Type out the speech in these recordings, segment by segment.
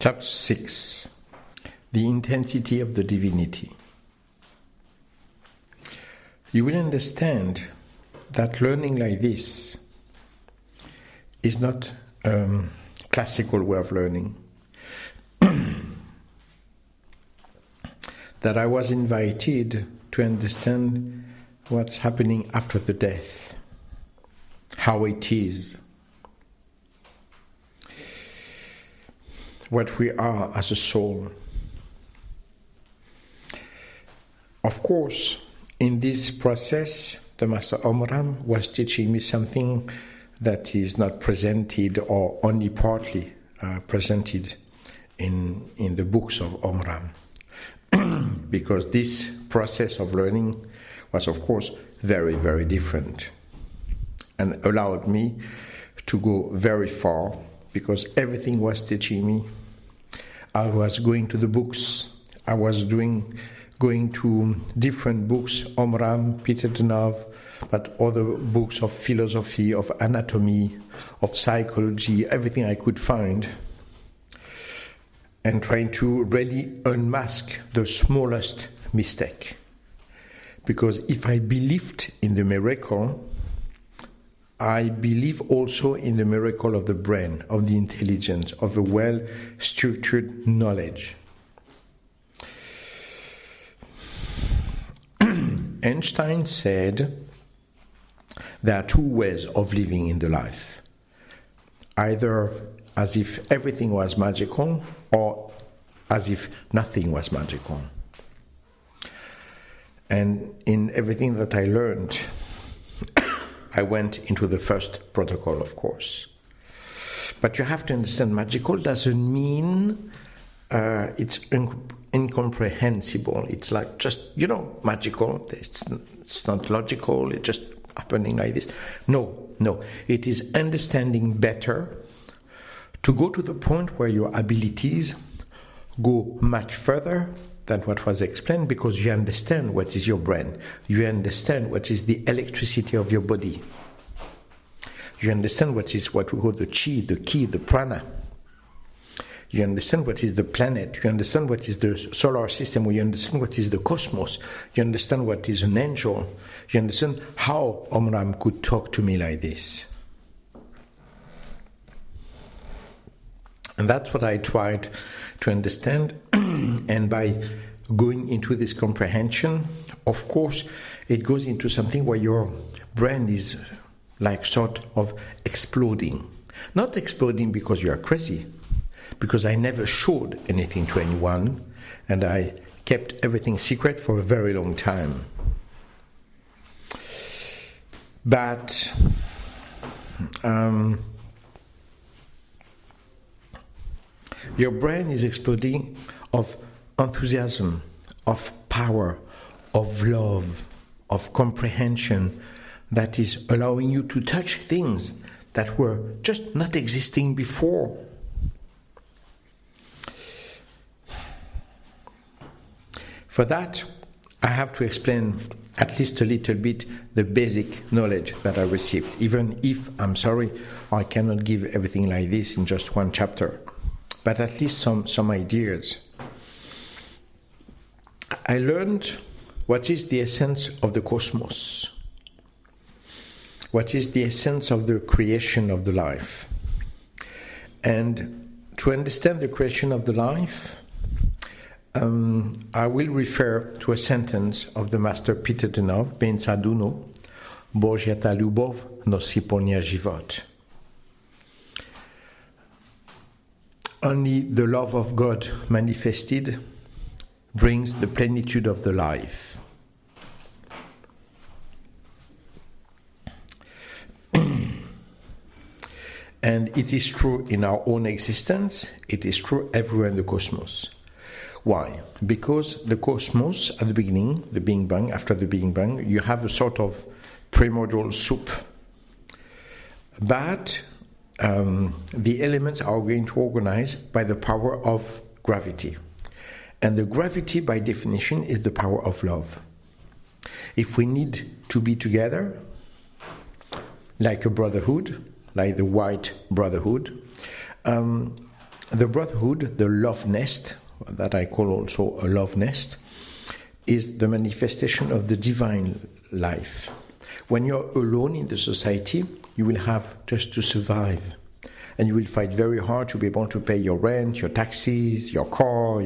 Chapter 6. The intensity of the divinity. You will understand that learning like this is not a classical way of learning. That I was invited to understand what's happening after the death, how it is, what we are as a soul. Of course, in this process, the Master Omram was teaching me something that is not presented or only partly presented in the books of Omram. Because this process of learning was, of course, very, very different and allowed me to go very far because everything was teaching me. I was going to the books. I was going to different books, Omram, Peter Denov, but other books of philosophy, of anatomy, of psychology, everything I could find, and trying to really unmask the smallest mistake. Because if I believed in the miracle, I believe also in the miracle of the brain, of the intelligence, of a well-structured knowledge. Einstein said there are two ways of living in the life. Either as if everything was magical or as if nothing was magical. And in everything that I learned, I went into the first protocol, of course. But you have to understand, magical doesn't mean it's incomprehensible. It's like just, magical. It's not logical. It's just happening like this. No. It is understanding better to go to the point where your abilities go much further than what was explained, because you understand what is your brain. You understand what is the electricity of your body. You understand what is what we call the chi, the ki, the prana. You understand what is the planet. You understand what is the solar system. You understand what is the cosmos. You understand what is an angel. You understand how Omram could talk to me like this. And that's what I tried to understand. And by going into this comprehension, of course, it goes into something where your brain is like sort of exploding. Not exploding because you are crazy, because I never showed anything to anyone, and I kept everything secret for a very long time. But your brain is exploding of enthusiasm, of power, of love, of comprehension that is allowing you to touch things that were just not existing before. For that, I have to explain at least a little bit the basic knowledge that I received, even if, I'm sorry, I cannot give everything like this in just one chapter, but at least some ideas. I learned what is the essence of the cosmos, what is the essence of the creation of the life. And to understand the creation of the life, I will refer to a sentence of the Master Peter Denov, Pensa duno, Božja ta ľubov nosí plný život. Only the love of God manifested brings the plenitude of the life. And it is true in our own existence, it is true everywhere in the cosmos. Why? Because the cosmos, at the beginning, the Big Bang, after the Big Bang, you have a sort of primordial soup. But the elements are going to organize by the power of gravity. And the gravity, by definition, is the power of love. If we need to be together, like a brotherhood, like the white brotherhood, the brotherhood, the love nest, that I call also a love nest, is the manifestation of the divine life. When you're alone in the society, you will have just to survive. And you will fight very hard to be able to pay your rent, your taxes, your car,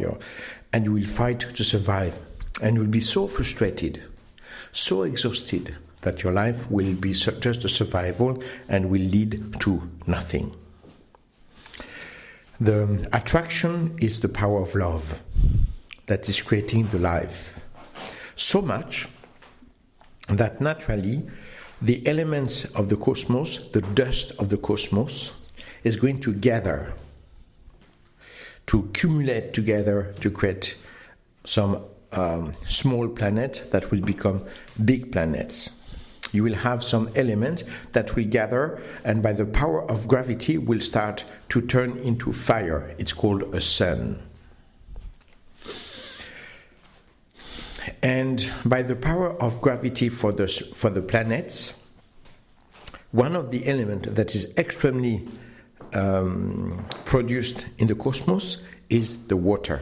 and you will fight to survive. And you will be so frustrated, so exhausted, that your life will be just a survival and will lead to nothing. The attraction is the power of love that is creating the life. So much that naturally the elements of the cosmos, the dust of the cosmos, is going to gather, to accumulate together to create some small planets that will become big planets. You will have some elements that will gather, and by the power of gravity will start to turn into fire. It's called a sun. And by the power of gravity for the planets, one of the elements that is extremely produced in the cosmos is the water,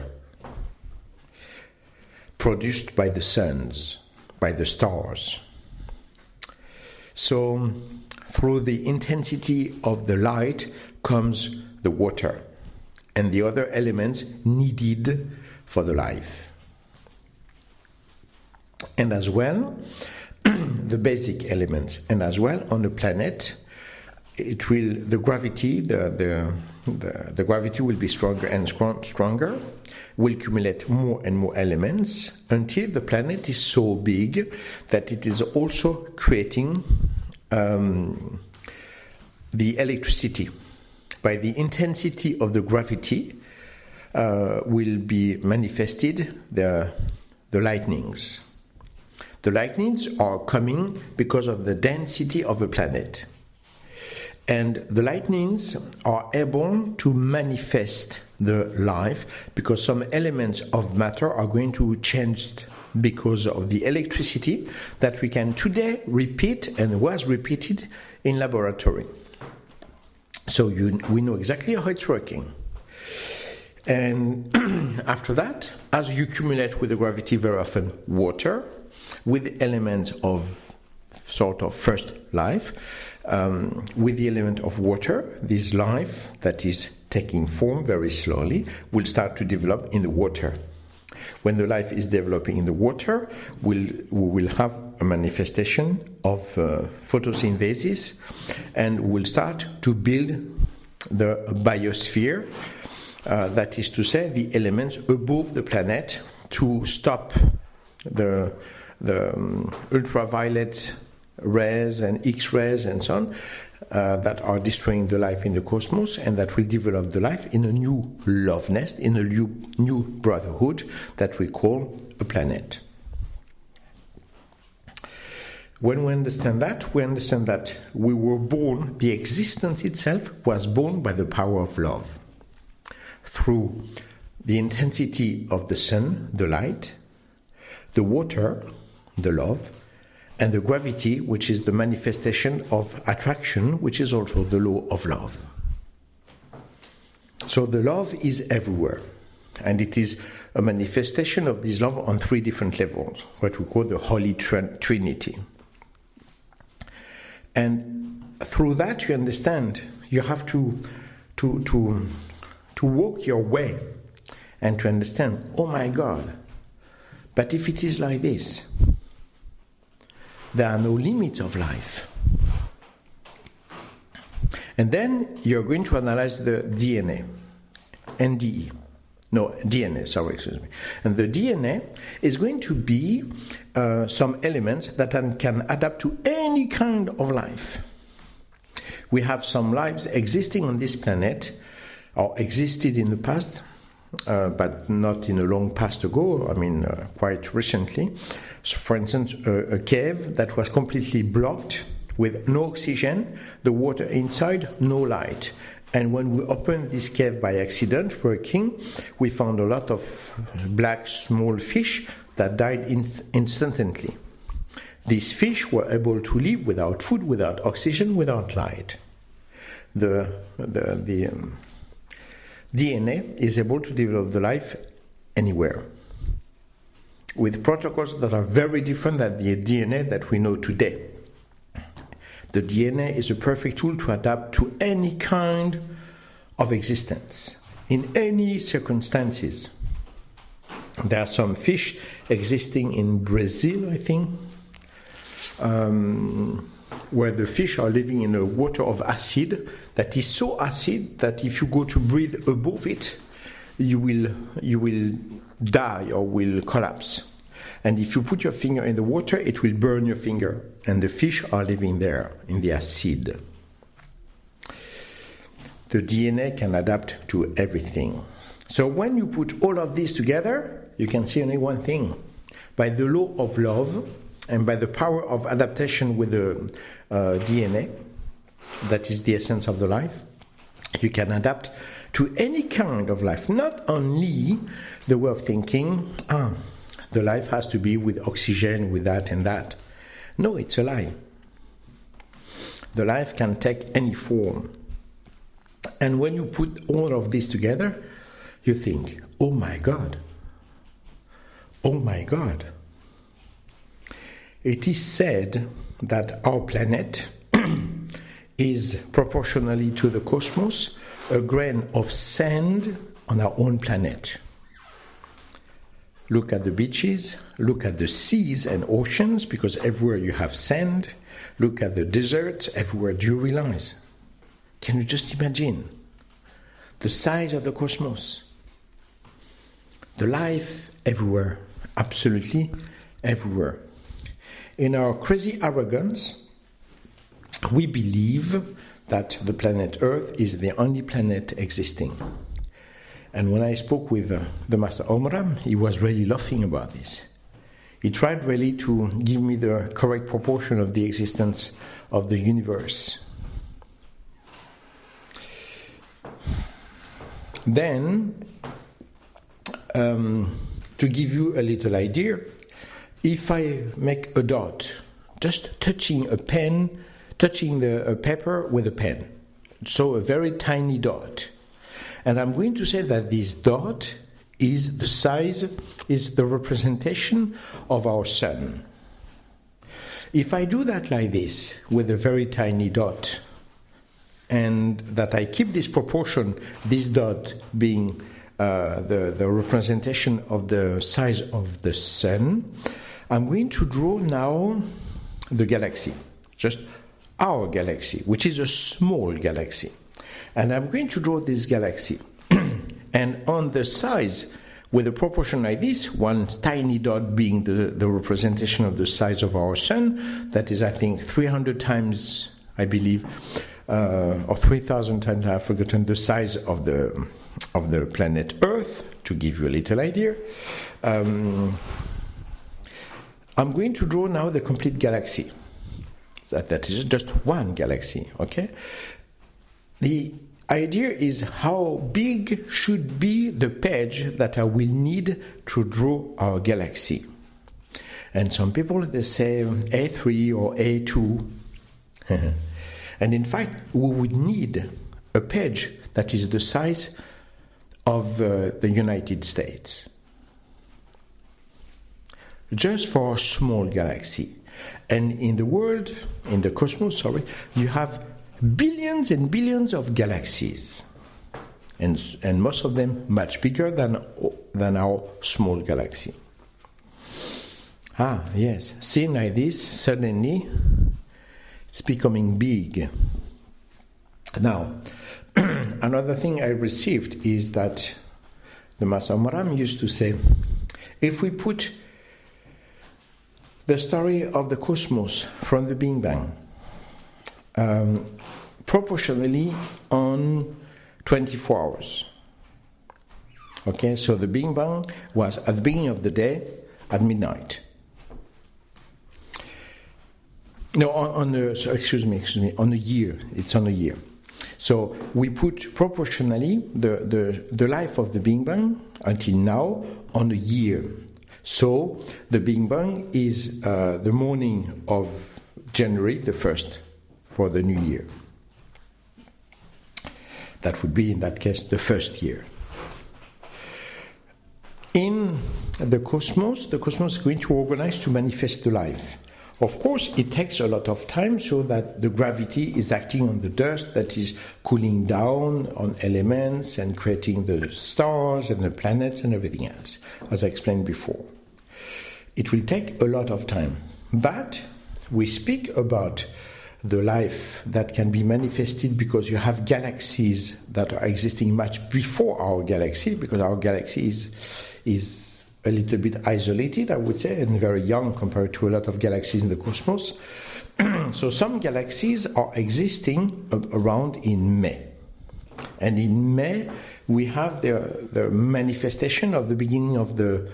produced by the suns, by the stars. So through the intensity of the light comes the water and the other elements needed for the life. And as well, the basic elements, and as well on the planet, the gravity will be stronger and stronger, will accumulate more and more elements until the planet is so big that it is also creating the electricity. By the intensity of the gravity will be manifested the lightnings. The lightnings are coming because of the density of the planet. And the lightnings are able to manifest the life because some elements of matter are going to change because of the electricity that we can today repeat and was repeated in laboratory. So we know exactly how it's working. And after that, as you accumulate with the gravity very often water, with elements of sort of first life, with the element of water, this life that is taking form very slowly will start to develop in the water. When the life is developing in the water, we will have a manifestation of photosynthesis, and we'll start to build the biosphere, that is to say, the elements above the planet to stop the ultraviolet rays and X-rays and so on that are destroying the life in the cosmos, and that will develop the life in a new love nest, in a new brotherhood that we call a planet. When we understand that we were born, the existence itself was born by the power of love. Through the intensity of the sun, the light, the water, the love, and the gravity, which is the manifestation of attraction, which is also the law of love. So the love is everywhere, and it is a manifestation of this love on three different levels, what we call the Holy Trinity. And through that, you understand, you have to walk your way and to understand, oh my God, but if it is like this, there are no limits of life. And then you're going to analyze the DNA, NDE. No, DNA, sorry, excuse me. And the DNA is going to be some elements that can adapt to any kind of life. We have some lives existing on this planet, or existed in the past, but not in a long past ago, quite recently. So for instance, a cave that was completely blocked with no oxygen, the water inside, no light. And when we opened this cave by accident, working, we found a lot of black small fish that died instantly. These fish were able to live without food, without oxygen, without light. The DNA is able to develop the life anywhere, with protocols that are very different than the DNA that we know today. The DNA is a perfect tool to adapt to any kind of existence, in any circumstances. There are some fish existing in Brazil, I think, where the fish are living in a water of acid that is so acid that if you go to breathe above it, you will die or will collapse. And if you put your finger in the water, it will burn your finger. And the fish are living there in the acid. The DNA can adapt to everything. So when you put all of this together, you can see only one thing. By the law of love and by the power of adaptation with the DNA, that is the essence of the life, you can adapt to any kind of life. Not only the way of thinking, the life has to be with oxygen, with that and that. No, it's a lie. The life can take any form. And when you put all of this together, you think, oh my God. Oh my God. It is said that our planet is proportionally to the cosmos a grain of sand on our own planet. Look at the beaches, look at the seas and oceans, because everywhere you have sand. Look at the deserts, everywhere. Do you realize? Can you just imagine the size of the cosmos? The life everywhere, absolutely everywhere. In our crazy arrogance, we believe that the planet Earth is the only planet existing. And when I spoke with the Master Omram, he was really laughing about this. He tried really to give me the correct proportion of the existence of the universe. Then, to give you a little idea, if I make a dot, just touching a pen, touching a paper with a pen, so a very tiny dot, and I'm going to say that this dot is the size, is the representation of our sun. If I do that like this, with a very tiny dot, and that I keep this proportion, this dot being the representation of the size of the sun, I'm going to draw now the galaxy, just our galaxy, which is a small galaxy. And I'm going to draw this galaxy. And on the size, with a proportion like this, one tiny dot being the representation of the size of our sun, that is, I think, 300 times, I believe, or 3,000 times, I've forgotten the size of the planet Earth, to give you a little idea. I'm going to draw now the complete galaxy. That is just one galaxy, okay? The idea is how big should be the page that I will need to draw our galaxy. And some people, they say A3 or A2. And in fact, we would need a page that is the size of the United States. Just for a small galaxy. And in the world, in the cosmos, you have billions and billions of galaxies, and most of them much bigger than our small galaxy. Yes, seen like this, suddenly it's becoming big. Now, another thing I received is that the Master Maram used to say, if we put the story of the cosmos from the Big Bang proportionally on 24 hours. Okay, so the Big Bang was at the beginning of the day at midnight. No, on a year. It's on a year. So we put proportionally the life of the Big Bang until now on a year. So the Big Bang is the morning of January the 1st for the new year. That would be, in that case, the first year. In the cosmos is going to organize to manifest the life. Of course, it takes a lot of time so that the gravity is acting on the dust that is cooling down on elements and creating the stars and the planets and everything else, as I explained before. It will take a lot of time, but we speak about the life that can be manifested because you have galaxies that are existing much before our galaxy, because our galaxy is a little bit isolated, I would say, and very young compared to a lot of galaxies in the cosmos. So some galaxies are existing around in May. And in May, we have the manifestation of the beginning of the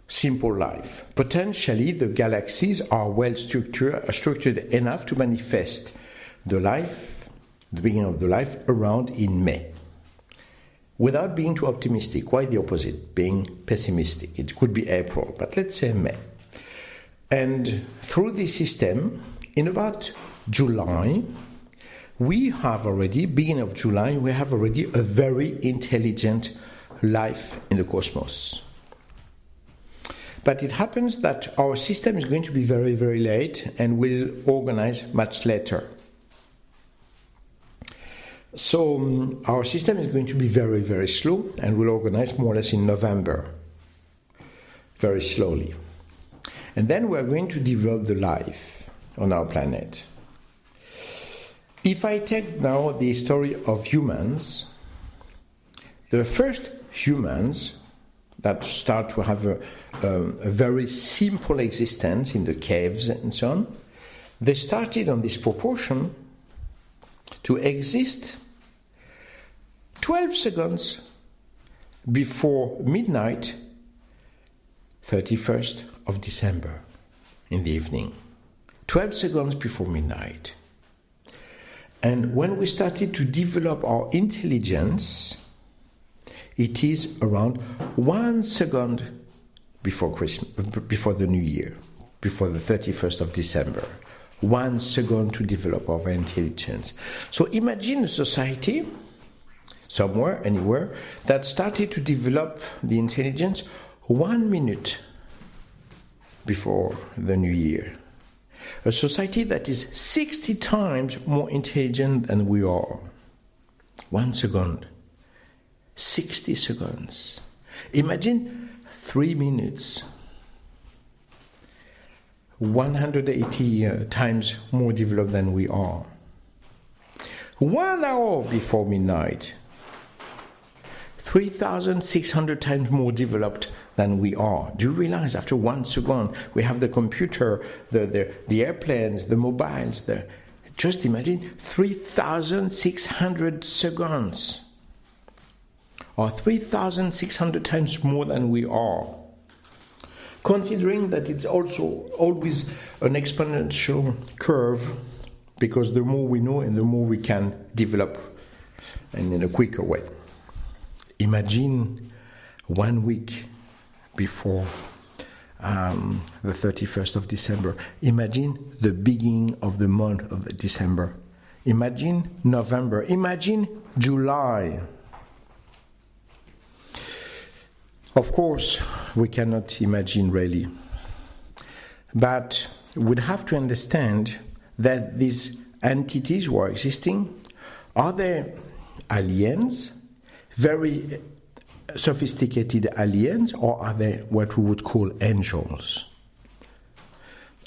simple life. Potentially, the galaxies are well structured enough to manifest the life, the beginning of the life, around in May. Without being too optimistic, quite the opposite, being pessimistic. It could be April, but let's say May. And through this system, in about July, we have already, beginning of July, we have already a very intelligent life in the cosmos. But it happens that our system is going to be very, very late and will organize much later. So our system is going to be very, very slow and will organize more or less in November, very slowly. And then we are going to develop the life on our planet. If I take now the story of humans, the first humans that start to have a very simple existence in the caves and so on, they started on this proportion to exist 12 seconds before midnight, 31st of December in the evening. 12 seconds before midnight. And when we started to develop our intelligence, it is around 1 second before Christmas, before the New Year, before the 31st of December. 1 second to develop our intelligence. So imagine a society, somewhere, anywhere, that started to develop the intelligence 1 minute before the New Year. A society that is 60 times more intelligent than we are. 1 second. 60 seconds. Imagine 3 minutes. 180 times more developed than we are. 1 hour before midnight. 3,600 times more developed than we are. Do you realize after 1 second we have the computer, the airplanes, the mobiles, just imagine 3,600 seconds. Or 3,600 times more than we are. Considering that it's also always an exponential curve, because the more we know and the more we can develop, and in a quicker way. Imagine 1 week before the 31st of December. Imagine the beginning of the month of December. Imagine November. Imagine July. Of course, we cannot imagine really. But we'd have to understand that these entities who are existing, are they aliens, very sophisticated aliens, or are they what we would call angels?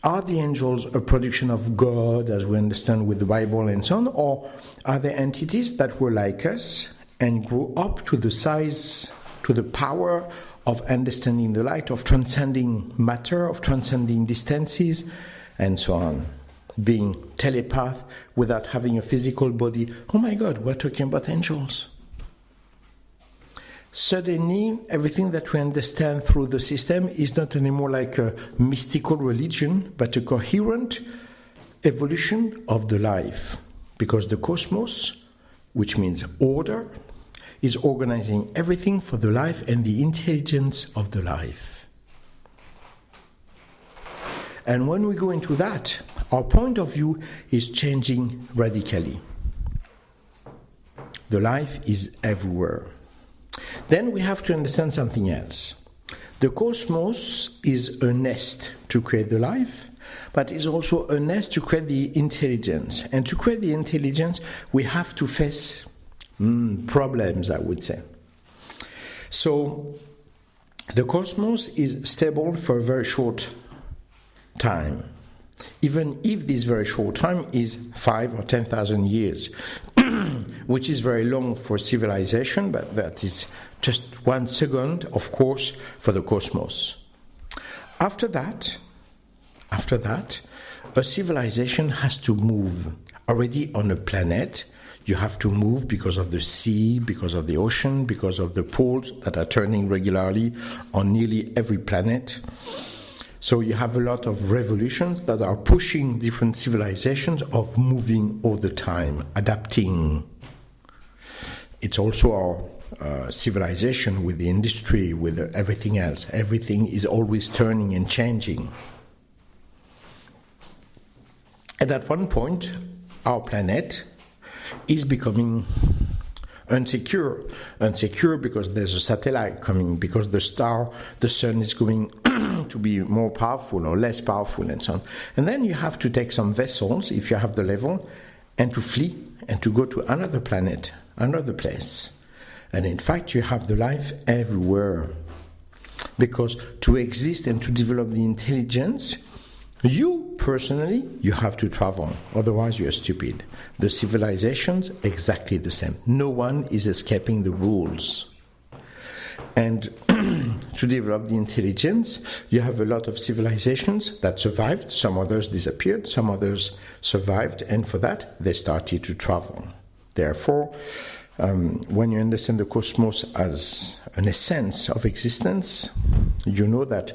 Are the angels a production of God, as we understand with the Bible and so on, or are they entities that were like us and grew up to the size, to the power of understanding the light, of transcending matter, of transcending distances, and so on? Being telepath without having a physical body. Oh my God, we're talking about angels. Suddenly, everything that we understand through the system is not anymore like a mystical religion, but a coherent evolution of the life. Because the cosmos, which means order, is organizing everything for the life and the intelligence of the life. And when we go into that, our point of view is changing radically. The life is everywhere. Then we have to understand something else. The cosmos is a nest to create the life, but is also a nest to create the intelligence. And to create the intelligence, we have to face problems, I would say. So, the cosmos is stable for a very short time, even if this very short time is 5 or 10,000 years, which is very long for civilization, but that is just 1 second, of course, for the cosmos. After that, a civilization has to move. Already on a planet, you have to move because of the sea, because of the ocean, because of the poles that are turning regularly on nearly every planet. So you have a lot of revolutions that are pushing different civilizations of moving all the time, adapting. It's also our civilization with the industry, with everything else. Everything is always turning and changing. And at one point, our planet is becoming unsecure because there's a satellite coming, because the sun is going to be more powerful or less powerful and so on. And then you have to take some vessels, if you have the level, and to flee and to go to another planet, another place. And in fact, you have the life everywhere. Because to exist and to develop the intelligence, you personally, you have to travel. Otherwise, you are stupid. The civilizations, exactly the same. No one is escaping the rules. And to develop the intelligence, you have a lot of civilizations that survived. Some others disappeared. Some others survived. And for that, they started to travel. Therefore, when you understand the cosmos as an essence of existence, you know that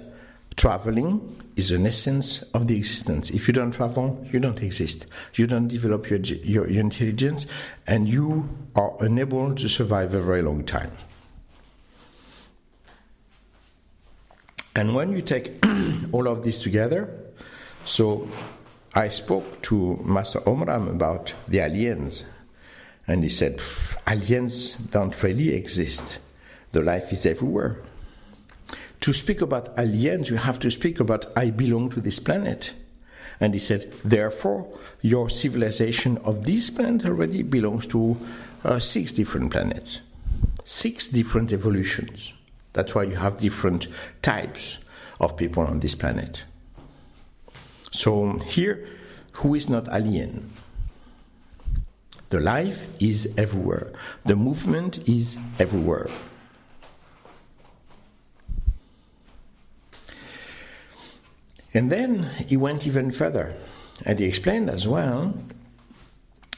traveling is an essence of the existence. If you don't travel, you don't exist. You don't develop your intelligence, and you are unable to survive a very long time. And when you take all of this together, so I spoke to Master Omram about the aliens, and he said, aliens don't really exist. The life is everywhere. To speak about aliens, you have to speak about I belong to this planet. And he said, therefore, your civilization of this planet already belongs to 6 different planets. 6 different evolutions. That's why you have different types of people on this planet. So here, who is not alien? The life is everywhere. The movement is everywhere. And then he went even further, and he explained as well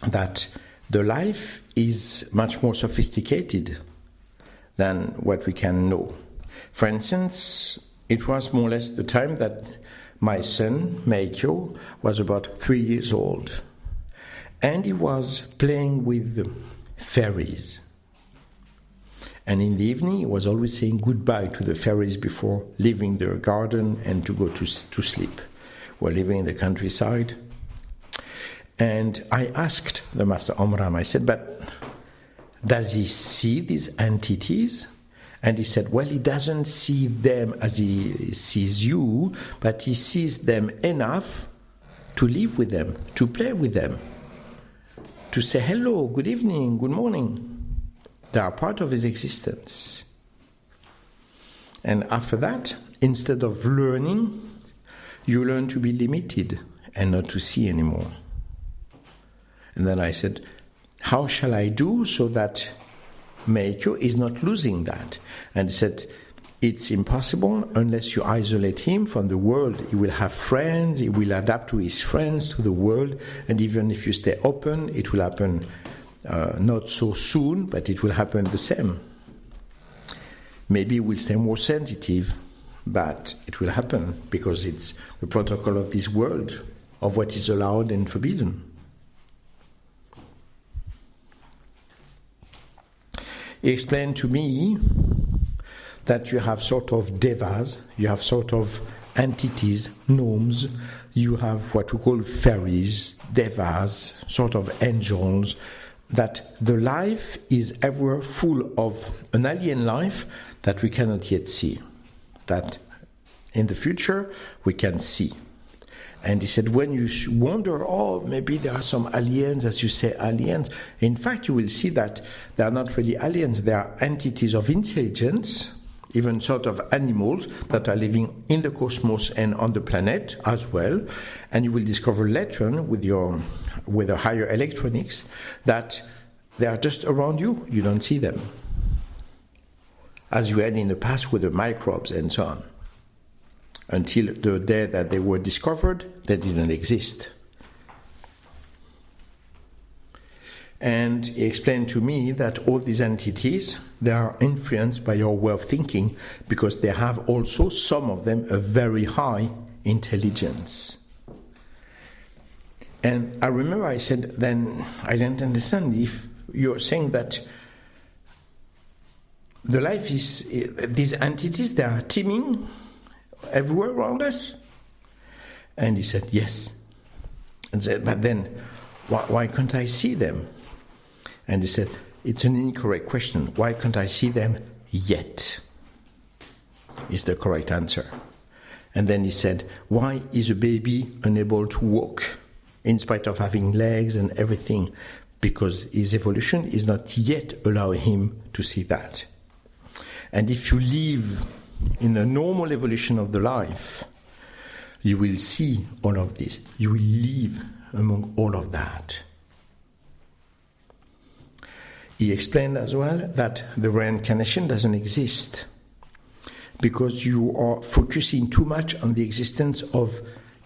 that the life is much more sophisticated than what we can know. For instance, it was more or less the time that my son, Meikyo, was about 3 years old, and he was playing with fairies. And in the evening, he was always saying goodbye to the fairies before leaving the garden and to go to sleep. We're living in the countryside. And I asked the Master Omram, I said, but does he see these entities? And he said, well, he doesn't see them as he sees you, but he sees them enough to live with them, to play with them, to say hello, good evening, good morning. They are part of his existence. And after that, instead of learning, you learn to be limited and not to see anymore. And then I said, how shall I do so that Meikyo is not losing that? And he said, it's impossible unless you isolate him from the world. He will have friends, he will adapt to his friends, to the world, and even if you stay open, it will happen not so soon, but it will happen the same. Maybe we'll stay more sensitive, but it will happen because it's the protocol of this world, of what is allowed and forbidden. He explained to me that you have sort of devas, you have sort of entities, gnomes, you have what we call fairies, devas, sort of angels, that the life is ever full of an alien life that we cannot yet see, that in the future we can see. And he said, when you wonder, oh, maybe there are some aliens, as you say, aliens, in fact, you will see that they are not really aliens, they are entities of intelligence, even sort of animals that are living in the cosmos and on the planet as well. And you will discover later on with the higher electronics that they are just around you. You don't see them, as you had in the past with the microbes and so on. Until the day that they were discovered, they didn't exist. And he explained to me that all these entities, they are influenced by your way of thinking, because they have also, some of them, a very high intelligence. And I remember I said, then I didn't understand if you're saying that the life is, these entities, they are teeming everywhere around us? And he said, yes. And said, but then, why can't I see them? And he said, it's an incorrect question. Why can't I see them yet? Is the correct answer. And then he said, why is a baby unable to walk in spite of having legs and everything? Because his evolution is not yet allowing him to see that. And if you live in the normal evolution of the life, you will see all of this. You will live among all of that. He explained as well that the reincarnation doesn't exist because you are focusing too much on the existence of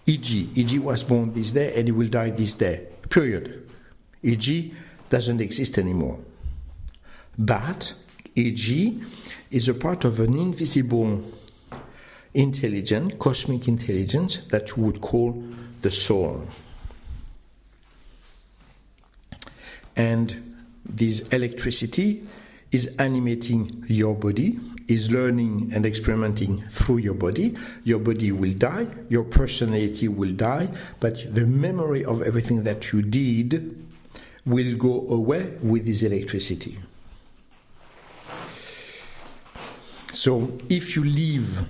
E.G. E.G. was born this day and he will die this day. Period. E.G. doesn't exist anymore. But E.G. is a part of an invisible intelligence, cosmic intelligence, that you would call the soul. And this electricity is animating your body, is learning and experimenting through your body. Your body will die, your personality will die, but the memory of everything that you did will go away with this electricity. So if you live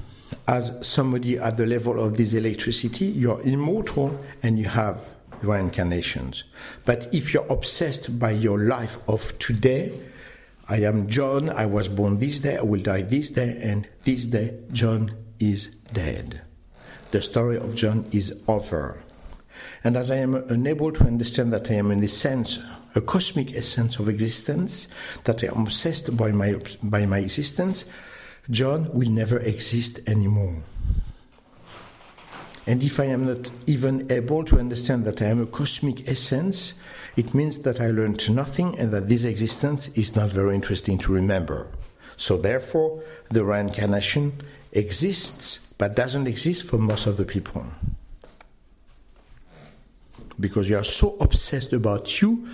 as somebody at the level of this electricity, you're immortal and you have reincarnations. But if you're obsessed by your life of today, I am John, I was born this day, I will die this day, and this day John is dead. The story of John is over. And as I am unable to understand that I am in a sense, a cosmic essence of existence, that I am obsessed by my existence, John will never exist anymore. And if I am not even able to understand that I am a cosmic essence, it means that I learned nothing and that this existence is not very interesting to remember. So therefore, the reincarnation exists, but doesn't exist for most of the people. Because you are so obsessed about you,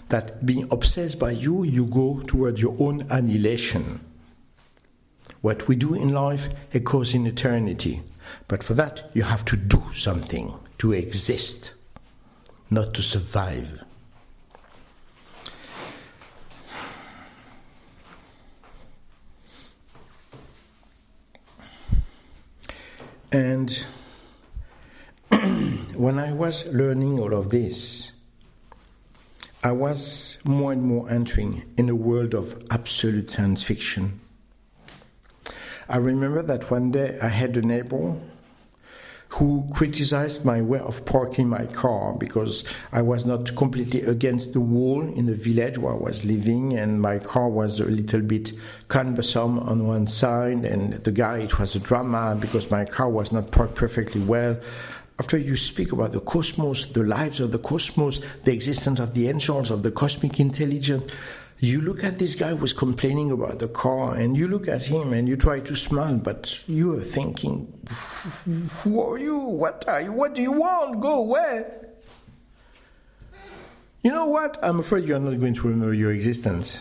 that being obsessed by you, you go toward your own annihilation. What we do in life echoes in eternity. But for that, you have to do something, to exist, not to survive. And when I was learning all of this, I was more and more entering in a world of absolute science fiction. I remember that one day I had a neighbor who criticized my way of parking my car because I was not completely against the wall in the village where I was living, and my car was a little bit cumbersome on one side, and the guy, it was a drama because my car was not parked perfectly well. After you speak about the cosmos, the lives of the cosmos, the existence of the angels, of the cosmic intelligence, you look at this guy who was complaining about the car, and you look at him and you try to smile, but you are thinking, who are you? What are you? What do you want? Go away. You know what? I'm afraid you're not going to remember your existence.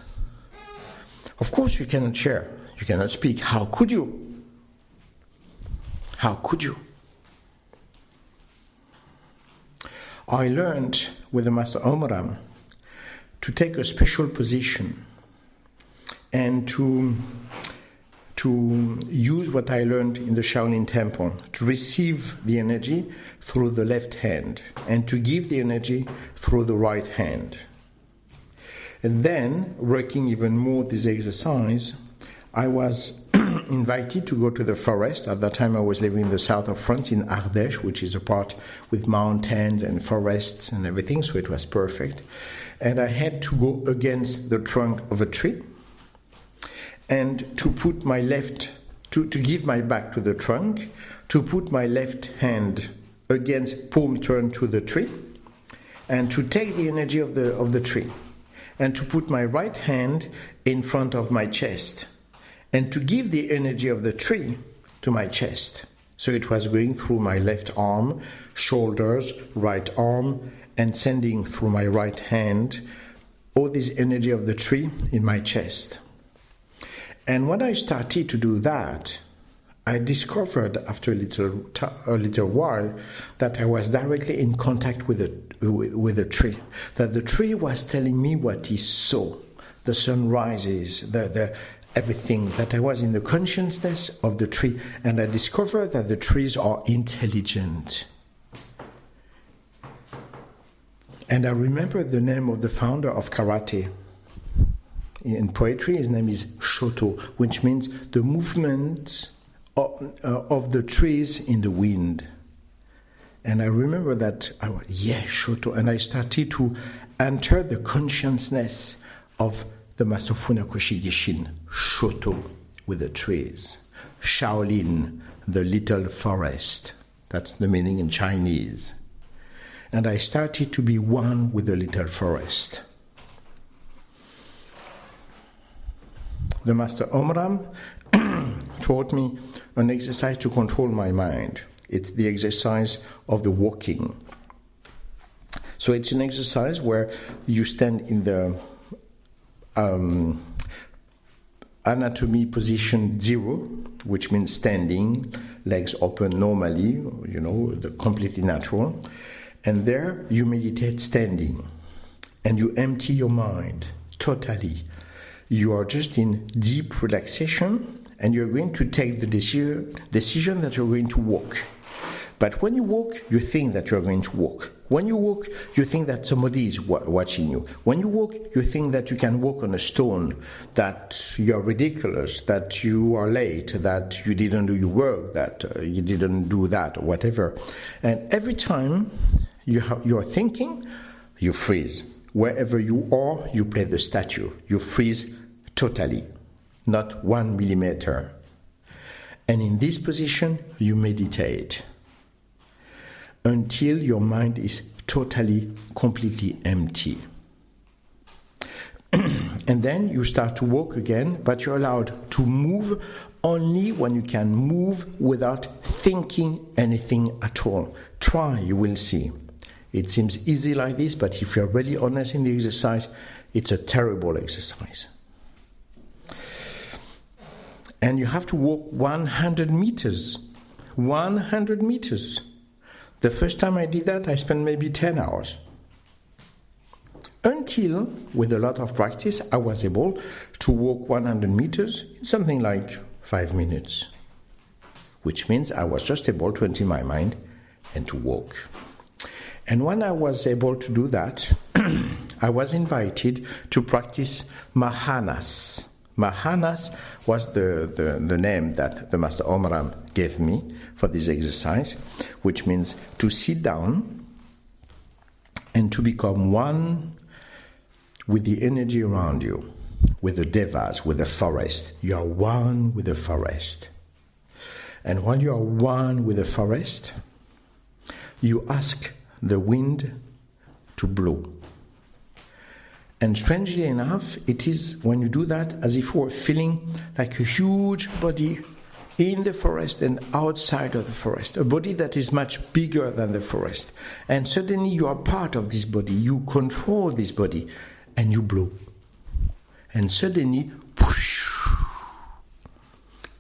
Of course you cannot share. You cannot speak. How could you? How could you? I learned with the Master Omram to take a special position and to use what I learned in the Shaolin Temple, to receive the energy through the left hand and to give the energy through the right hand. And then, working even more this exercise, I was invited to go to the forest. At that time I was living in the south of France, in Ardèche, which is a part with mountains and forests and everything, so it was perfect. And I had to go against the trunk of a tree and to put my to give my back to the trunk, to put my left hand against, palm turned to the tree, and to take the energy of the tree, and to put my right hand in front of my chest, and to give the energy of the tree to my chest. So it was going through my left arm, shoulders, right arm, and sending through my right hand all this energy of the tree in my chest. And when I started to do that, I discovered after a little while that I was directly in contact with the tree. That the tree was telling me what it saw, the sunrises, the everything. That I was in the consciousness of the tree, and I discovered that the trees are intelligent. And I remember the name of the founder of karate. In poetry, his name is Shoto, which means the movement of the trees in the wind. And I remember that, Shoto. And I started to enter the consciousness of the Master Funakoshi Gishin, Shoto, with the trees. Shaolin, the little forest. That's the meaning in Chinese. And I started to be one with the little forest. The Master Omram taught me an exercise to control my mind. It's the exercise of the walking. So it's an exercise where you stand in the anatomy position 0, which means standing, legs open normally, completely natural. And there you meditate standing, and you empty your mind totally. You are just in deep relaxation, and you're going to take the decision that you're going to walk. But when you walk, you think that you're going to walk. When you walk, you think that somebody is watching you. When you walk, you think that you can walk on a stone, that you're ridiculous, that you are late, that you didn't do your work, that you didn't do that, or whatever. And every time you're thinking, you freeze. Wherever you are, you play the statue. You freeze totally, not 1 millimeter. And in this position, you meditate until your mind is totally, completely empty. And then you start to walk again, but you're allowed to move only when you can move without thinking anything at all. Try, you will see. It seems easy like this, but if you're really honest in the exercise, it's a terrible exercise. And you have to walk 100 meters. 100 meters. The first time I did that, I spent maybe 10 hours. Until, with a lot of practice, I was able to walk 100 meters in something like 5 minutes. Which means I was just able to empty my mind and to walk. And when I was able to do that, I was invited to practice Mahanas. Mahanas was the name that the Master Omram gave me for this exercise, which means to sit down and to become one with the energy around you, with the devas, with the forest. You are one with the forest. And while you are one with the forest, you ask the wind to blow. And strangely enough, it is when you do that as if you were feeling like a huge body in the forest and outside of the forest, a body that is much bigger than the forest. And suddenly you are part of this body, you control this body, and you blow. And suddenly, whoosh,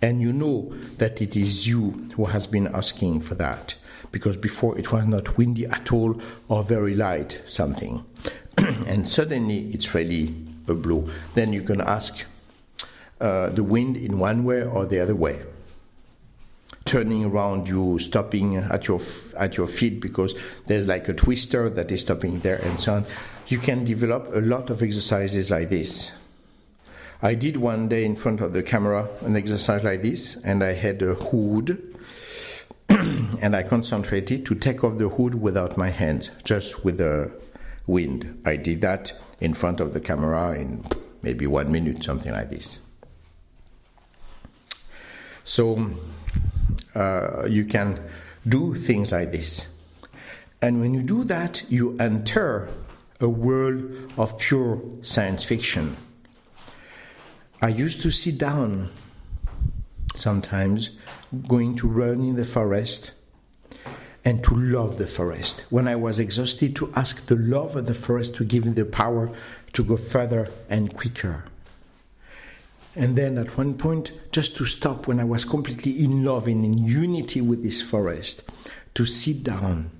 and you know that it is you who has been asking for that, because before it was not windy at all or very light something. and suddenly it's really a blow. Then you can ask the wind in one way or the other way. Turning around you, stopping at your feet because there's like a twister that is stopping there and so on. You can develop a lot of exercises like this. I did one day in front of the camera an exercise like this, and I had a hood and I concentrated to take off the hood without my hands, just with the wind. I did that in front of the camera in maybe 1 minute, something like this. So you can do things like this. And when you do that, you enter a world of pure science fiction. I used to sit down sometimes, going to run in the forest, and to love the forest. When I was exhausted, to ask the love of the forest to give me the power to go further and quicker. And then at one point, just to stop when I was completely in love and in unity with this forest, to sit down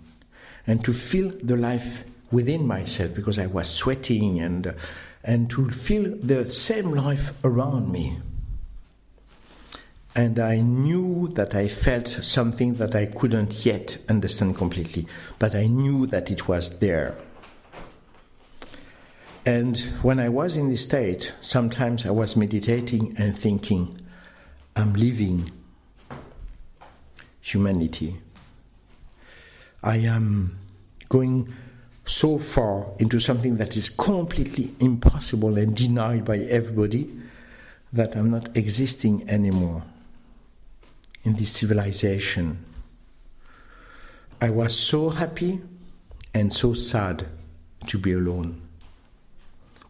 and to feel the life within myself, because I was sweating, and to feel the same life around me. And I knew that I felt something that I couldn't yet understand completely, but I knew that it was there. And when I was in this state, sometimes I was meditating and thinking, I'm living humanity. I am going so far into something that is completely impossible and denied by everybody, that I'm not existing anymore in this civilization. I was so happy and so sad to be alone,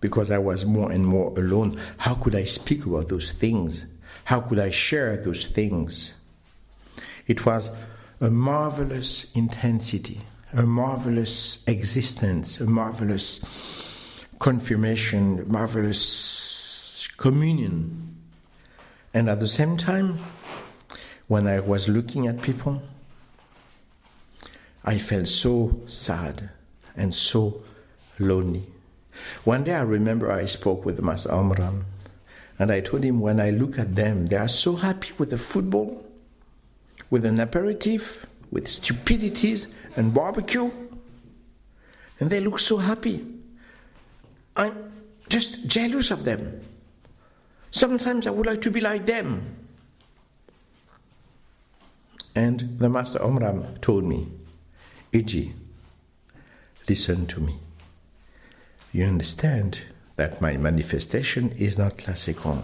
because I was more and more alone. How could I speak about those things? How could I share those things? It was a marvelous intensity, a marvelous existence, a marvelous confirmation, a marvelous communion. And at the same time, when I was looking at people, I felt so sad and so lonely. One day I remember I spoke with the Master Omram, and I told him, when I look at them, they are so happy with the football, with an aperitif, with stupidities and barbecue, and they look so happy. I'm just jealous of them. Sometimes I would like to be like them. And the Master Omram told me, Iji, listen to me. You understand that my manifestation is not classical,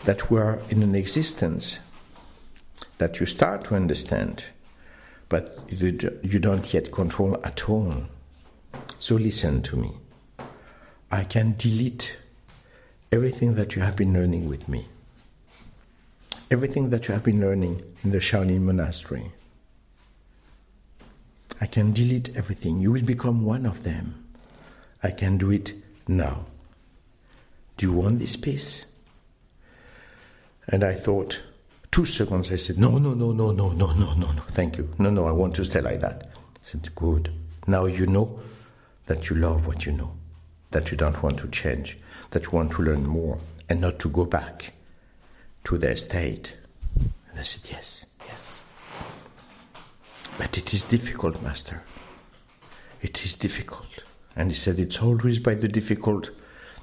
that we're in an existence that you start to understand, but you don't yet control at all. So listen to me. I can delete everything that you have been learning with me, everything that you have been learning in the Shaolin monastery. I can delete everything. You will become one of them. I can do it now. Do you want this peace? And I thought, 2 seconds, I said, no, thank you. No, I want to stay like that. I said, good. Now you know that you love what you know, that you don't want to change, that you want to learn more and not to go back to their state. And I said, yes. But it is difficult, Master. It is difficult. And he said, it's always by the difficult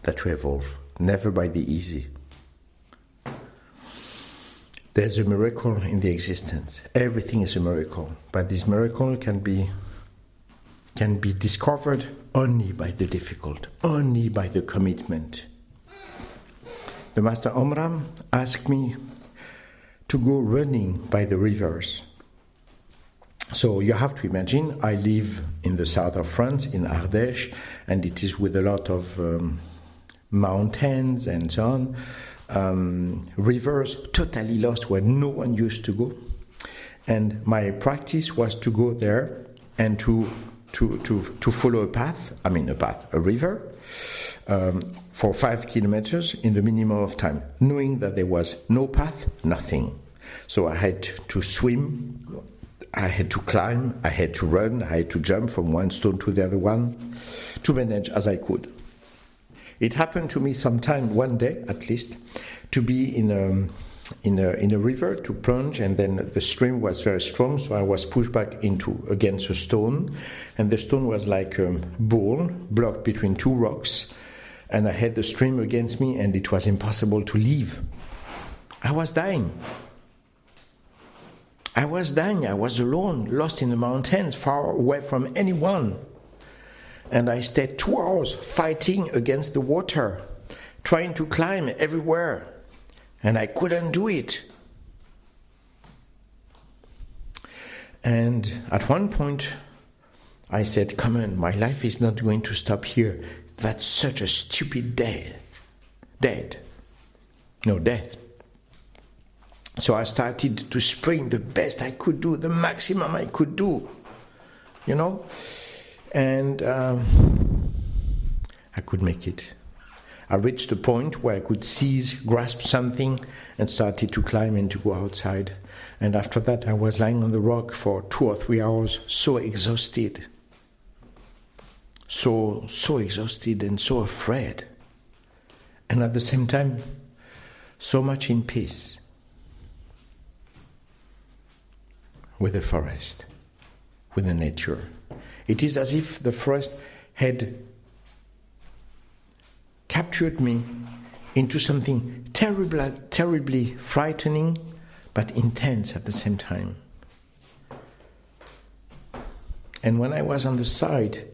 that we evolve, never by the easy. There's a miracle in the existence. Everything is a miracle. But this miracle can be discovered only by the difficult, only by the commitment. The Master Omram asked me to go running by the rivers. So you have to imagine, I live in the south of France, in Ardèche, and it is with a lot of mountains and so on, rivers totally lost where no one used to go. And my practice was to go there and to follow a river, for 5 kilometers in the minimum of time, knowing that there was no path, nothing. So I had to swim I had to climb, I had to run, I had to jump from one stone to the other one to manage as I could. It happened to me sometime, one day at least, to be in a river to plunge, and then the stream was very strong, so I was pushed back against a stone, and the stone was like a ball blocked between two rocks, and I had the stream against me, and it was impossible to leave. I was dying. I was alone, lost in the mountains, far away from anyone. And I stayed 2 hours fighting against the water, trying to climb everywhere. And I couldn't do it. And at one point, I said, come on, my life is not going to stop here. That's such a stupid death. So I started to sprint the best I could do, the maximum I could do, and I could make it. I reached a point where I could grasp something, and started to climb and to go outside. And after that, I was lying on the rock for 2 or 3 hours, so exhausted. So exhausted and so afraid. And at the same time, so much in peace with the forest, with the nature. It is as if the forest had captured me into something terribly frightening, but intense at the same time. And when I was on the side,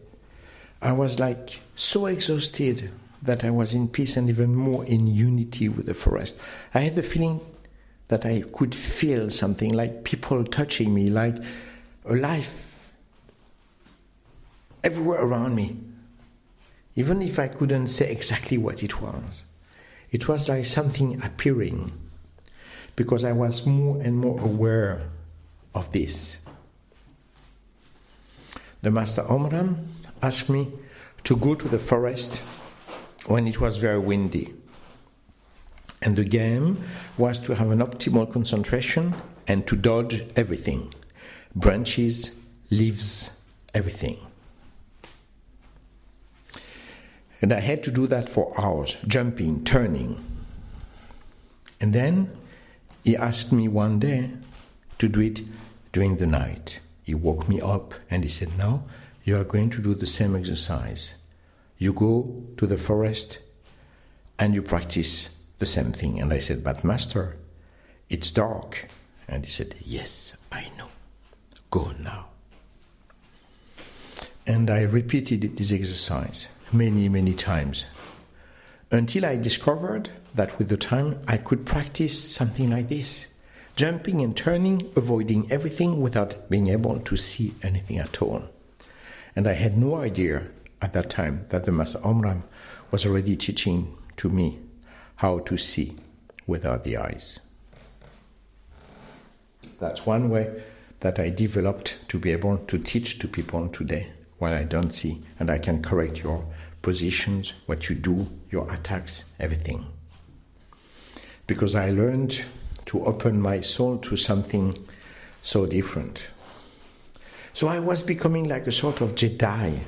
I was like so exhausted that I was in peace and even more in unity with the forest. I had the feeling that I could feel something, like people touching me, like a life everywhere around me. Even if I couldn't say exactly what it was like something appearing, because I was more and more aware of this. The Master Omram asked me to go to the forest when it was very windy. And the game was to have an optimal concentration and to dodge everything. Branches, leaves, everything. And I had to do that for hours, jumping, turning. And then he asked me one day to do it during the night. He woke me up and he said, now you are going to do the same exercise. You go to the forest and you practice the same thing. And I said, but Master, it's dark. And he said, yes, I know. Go now. And I repeated this exercise many times, until I discovered that with the time I could practice something like this, jumping and turning, avoiding everything without being able to see anything at all. And I had no idea at that time that the Master Omram was already teaching to me how to see without the eyes. That's one way that I developed to be able to teach to people today while I don't see, and I can correct your positions, what you do, your attacks, everything. Because I learned to open my soul to something so different. So I was becoming like a sort of Jedi,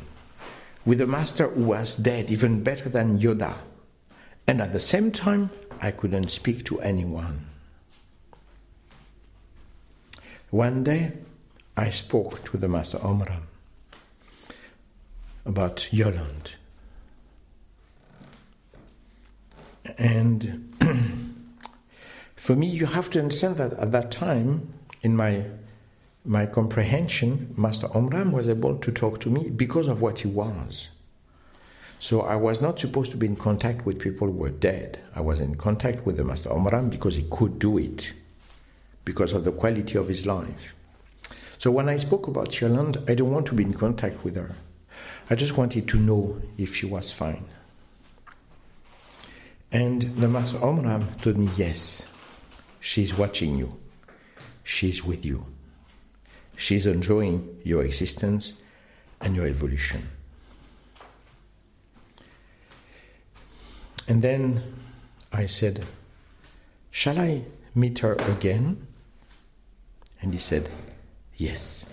with a master who was dead, even better than Yoda. And at the same time, I couldn't speak to anyone. One day, I spoke to the Master Omram about Yolande. And for me, you have to understand that at that time, in my comprehension, Master Omram was able to talk to me because of what he was. So I was not supposed to be in contact with people who were dead. I was in contact with the Master Omram because he could do it, because of the quality of his life. So when I spoke about Yolande, I don't want to be in contact with her. I just wanted to know if she was fine. And the Master Omram told me, yes, she's watching you. She's with you. She's enjoying your existence and your evolution. And then I said, shall I meet her again? And he said, Yes.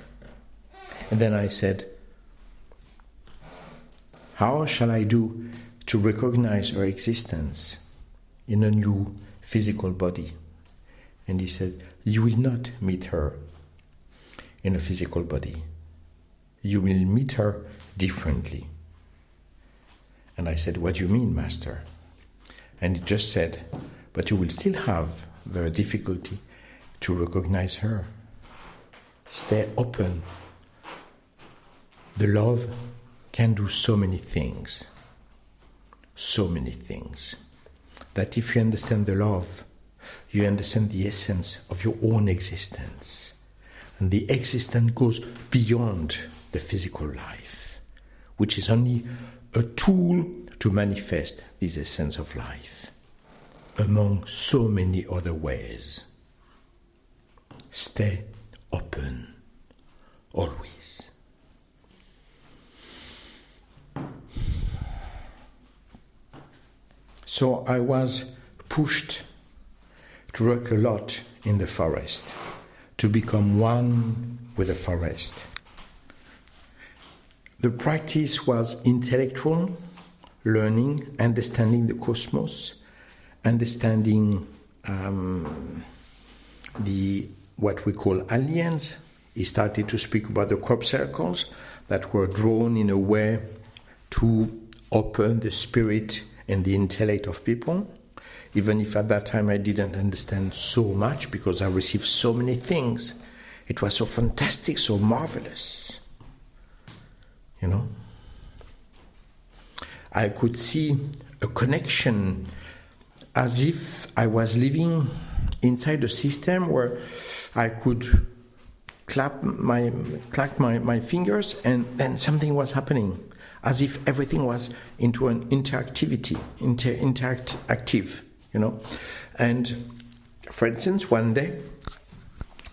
And then I said, how shall I do to recognize her existence in a new physical body? And he said, you will not meet her in a physical body. You will meet her differently. And I said, what do you mean, Master? And he just said, but you will still have the difficulty to recognize her. Stay open. The love can do so many things, that if you understand the love, you understand the essence of your own existence. And the existence goes beyond the physical life, which is only a tool to manifest this essence of life, among so many other ways. Stay open, always. So I was pushed to work a lot in the forest, to become one with the forest. The practice was intellectual, learning, understanding the cosmos, understanding what we call aliens. He started to speak about the crop circles that were drawn in a way to open the spirit and the intellect of people, even if at that time I didn't understand so much because I received so many things. It was so fantastic, so marvelous. You know? I could see a connection as if I was living inside a system where I could clap my fingers and then something was happening, as if everything was into an interactive, you know. And for instance, one day,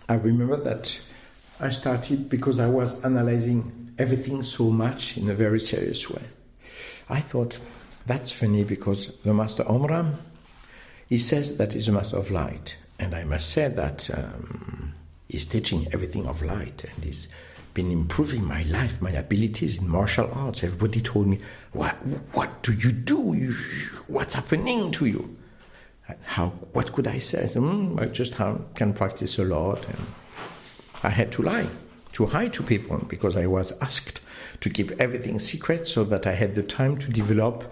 I remember that I started, because I was analyzing everything so much in a very serious way. I thought, that's funny, because the Master Omram, he says that he's a Master of Light. And I must say that he's teaching everything of light, and he's been improving my life, my abilities in martial arts. Everybody told me, what do you do? What's happening to you? What could I say? I said, I just can practice a lot. And I had to lie, to hide to people, because I was asked to keep everything secret so that I had the time to develop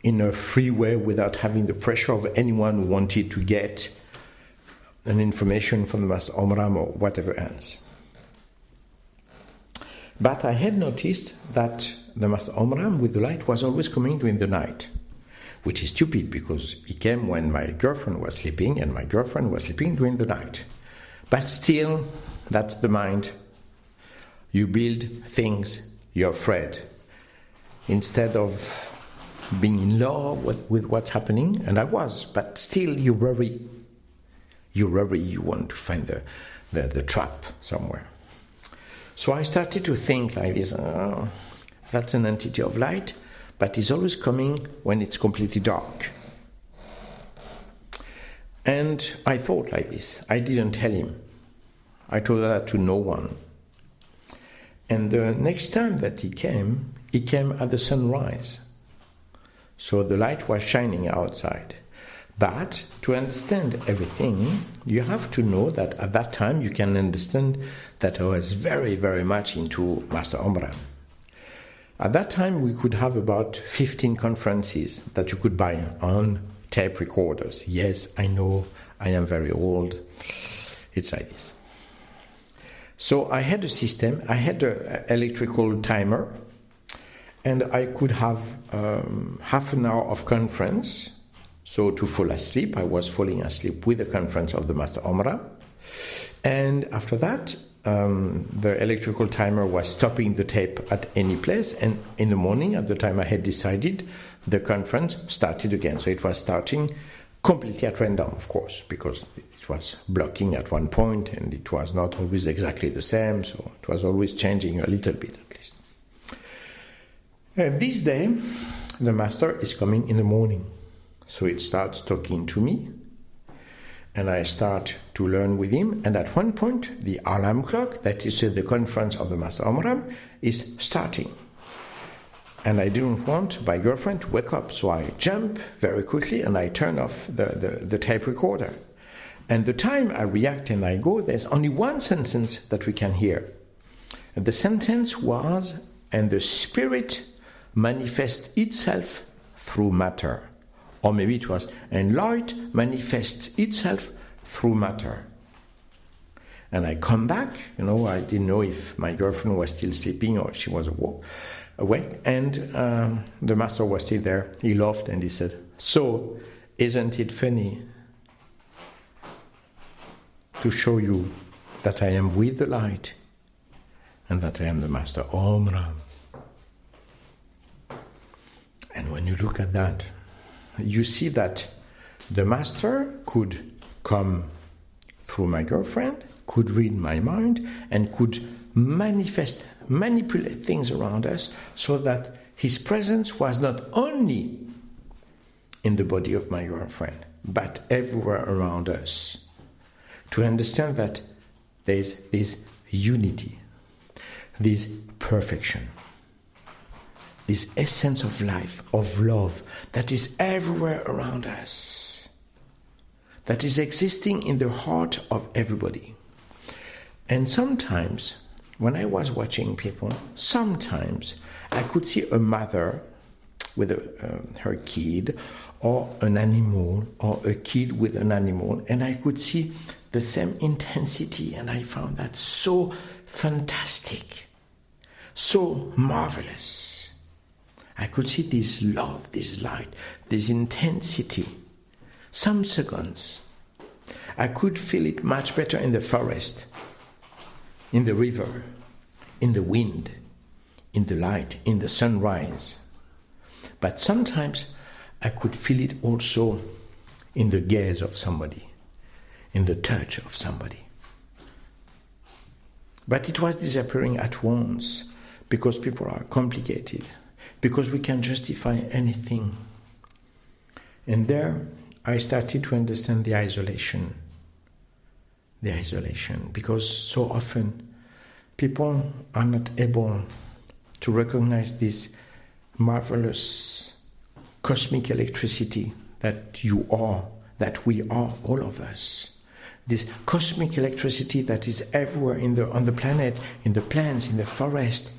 in a free way without having the pressure of anyone who wanted to get an information from the Master Omram or whatever else. But I had noticed that the Master Omram with the light was always coming during the night, which is stupid because he came when my girlfriend was sleeping, and my girlfriend was sleeping during the night. But still, that's the mind. You build things, you're afraid. Instead of being in love with what's happening, and I was, but still you worry. You worry, you want to find the trap somewhere. So I started to think like this, that's an entity of light, but it's always coming when it's completely dark. And I thought like this. I didn't tell him. I told that to no one. And the next time that he came at the sunrise. So the light was shining outside. But to understand everything, you have to know that at that time you can understand that I was very, very much into Master Omram. At that time we could have about 15 conferences that you could buy on tape recorders. Yes, I know, I am very old. It's like this. So I had a system, I had an electrical timer, and I could have half an hour of conference. So to fall asleep, I was falling asleep with the conference of the Master Omram. And after that, the electrical timer was stopping the tape at any place. And in the morning, at the time I had decided, the conference started again. So it was starting completely at random, of course, because it was blocking at one point and it was not always exactly the same. So it was always changing a little bit at least. And this day, the Master is coming in the morning. So it starts talking to me, and I start to learn with him. And at one point, the alarm clock, that is the conference of the Master Omram, is starting. And I didn't want my girlfriend to wake up, so I jump very quickly and I turn off the tape recorder. And the time I react and I go, there's only one sentence that we can hear. And the sentence was, and the spirit manifests itself through matter. Or maybe it was, and light manifests itself through matter. And I come back, I didn't know if my girlfriend was still sleeping or if she was awake. And the Master was still there. He laughed and he said, "So, isn't it funny to show you that I am with the light and that I am the Master Omram?" And when you look at that, you see that the Master could come through my girlfriend, could read my mind, and could manipulate things around us so that his presence was not only in the body of my girlfriend, but everywhere around us. To understand that there's this unity, this perfection, this essence of life, of love, that is everywhere around us, that is existing in the heart of everybody. And sometimes, when I was watching people, sometimes I could see a mother with her kid, or an animal, or a kid with an animal, and I could see the same intensity, and I found that so fantastic, so marvelous. I could see this love, this light, this intensity. Some seconds. I could feel it much better in the forest, in the river, in the wind, in the light, in the sunrise. But sometimes I could feel it also in the gaze of somebody, in the touch of somebody. But it was disappearing at once because people are complicated, because we can justify anything. And there I started to understand the isolation, because so often people are not able to recognize this marvelous cosmic electricity that you are, that we are, all of us. This cosmic electricity that is everywhere on the planet, in the plants, in the forest.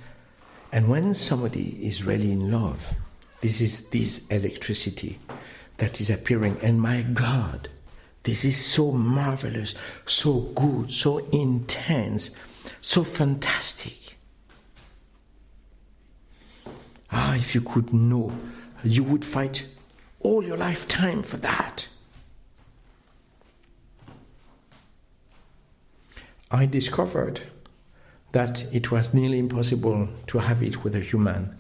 And when somebody is really in love, this is this electricity that is appearing. And my God, this is so marvelous, so good, so intense, so fantastic. If you could know, you would fight all your lifetime for that. I discovered that it was nearly impossible to have it with a human.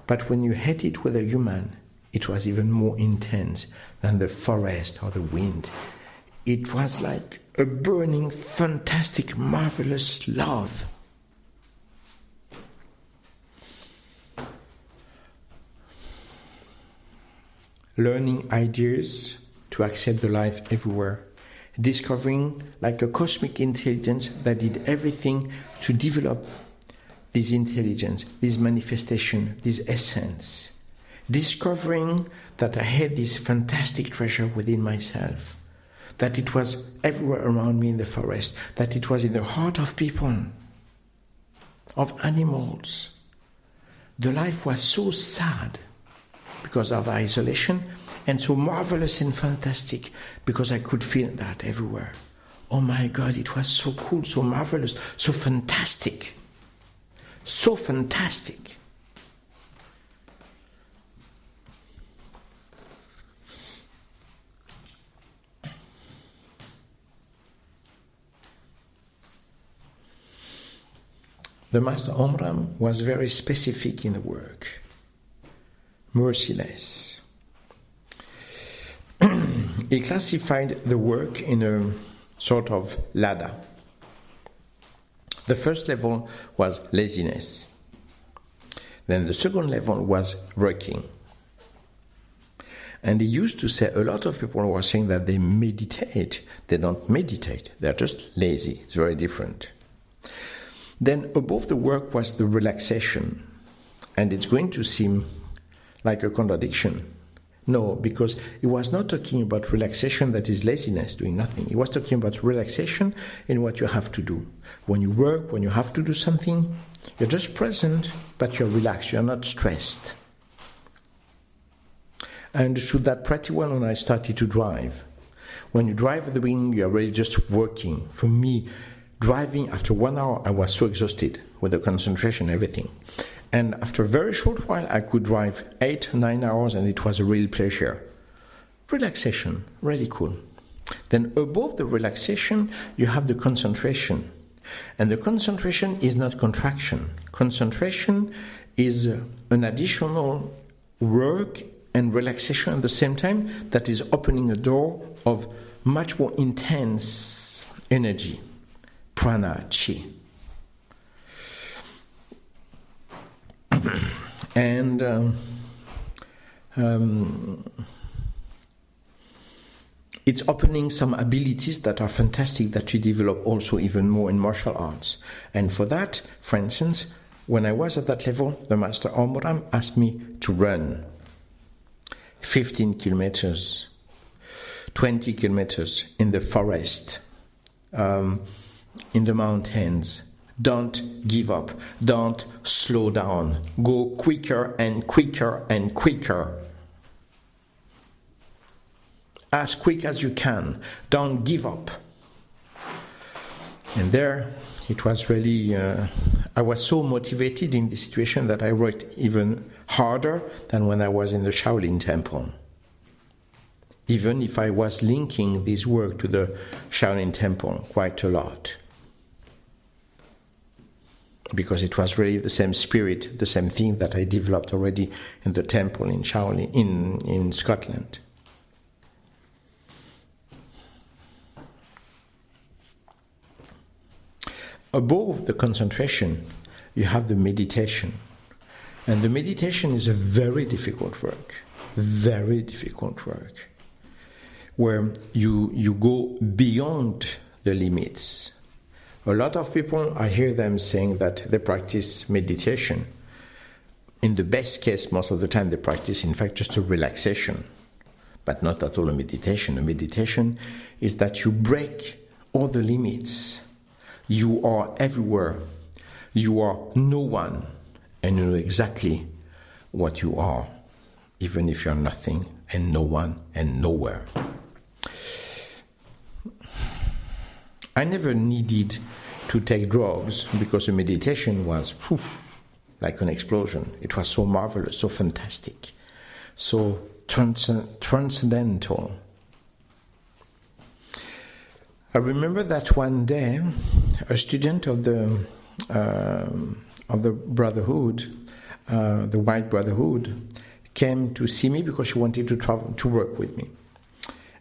But when you had it with a human, it was even more intense than the forest or the wind. It was like a burning, fantastic, marvelous love. Learning ideas to accept the life everywhere. Discovering like a cosmic intelligence that did everything to develop this intelligence, this manifestation, this essence. Discovering that I had this fantastic treasure within myself, that it was everywhere around me in the forest, that it was in the heart of people, of animals. The life was so sad because of isolation, and so marvelous and fantastic because I could feel that everywhere. Oh my God, it was so cool, so marvelous, so fantastic. So fantastic. The Master Omram was very specific in the work, merciless. He classified the work in a sort of ladder. The first level was laziness. Then the second level was working. And he used to say, a lot of people were saying that they meditate, They don't meditate. They're just lazy. It's very different. Then above the work was the relaxation. And it's going to seem like a contradiction. No, because he was not talking about relaxation that is laziness, doing nothing. He was talking about relaxation in what you have to do. When you work, when you have to do something, you're just present, but you're relaxed. You're not stressed. I understood that pretty well when I started to drive. When you drive at the beginning, you're really just working. For me, driving after 1 hour, I was so exhausted with the concentration, everything. And after a very short while, I could drive 8, 9 hours, and it was a real pleasure. Relaxation, really cool. Then above the relaxation, you have the concentration. And the concentration is not contraction. Concentration is an additional work and relaxation at the same time that is opening a door of much more intense energy, prana, chi. And it's opening some abilities that are fantastic that we develop also even more in martial arts. And for that, for instance, when I was at that level, the Master Omoram asked me to run 15 kilometers, 20 kilometers in the forest, in the mountains. Don't give up. Don't slow down. Go quicker and quicker and quicker. As quick as you can. Don't give up. And there, it was really, I was so motivated in this situation that I worked even harder than when I was in the Shaolin Temple. Even if I was linking this work to the Shaolin Temple quite a lot. Because it was really the same spirit, the same thing that I developed already in the temple in Shaolin, in Scotland. Above the concentration, you have the meditation. And the meditation is a very difficult work, where you go beyond the limits. A lot of people, I hear them saying that they practice meditation. In the best case, most of the time they practice, in fact, just a relaxation, but not at all a meditation. A meditation is that you break all the limits. You are everywhere. You are no one, and you know exactly what you are, even if you're nothing and no one and nowhere. I never needed to take drugs because the meditation was like an explosion. It was so marvelous, so fantastic, so transcendental. I remember that one day, a student of the Brotherhood, the White Brotherhood, came to see me because she wanted to travel to work with me.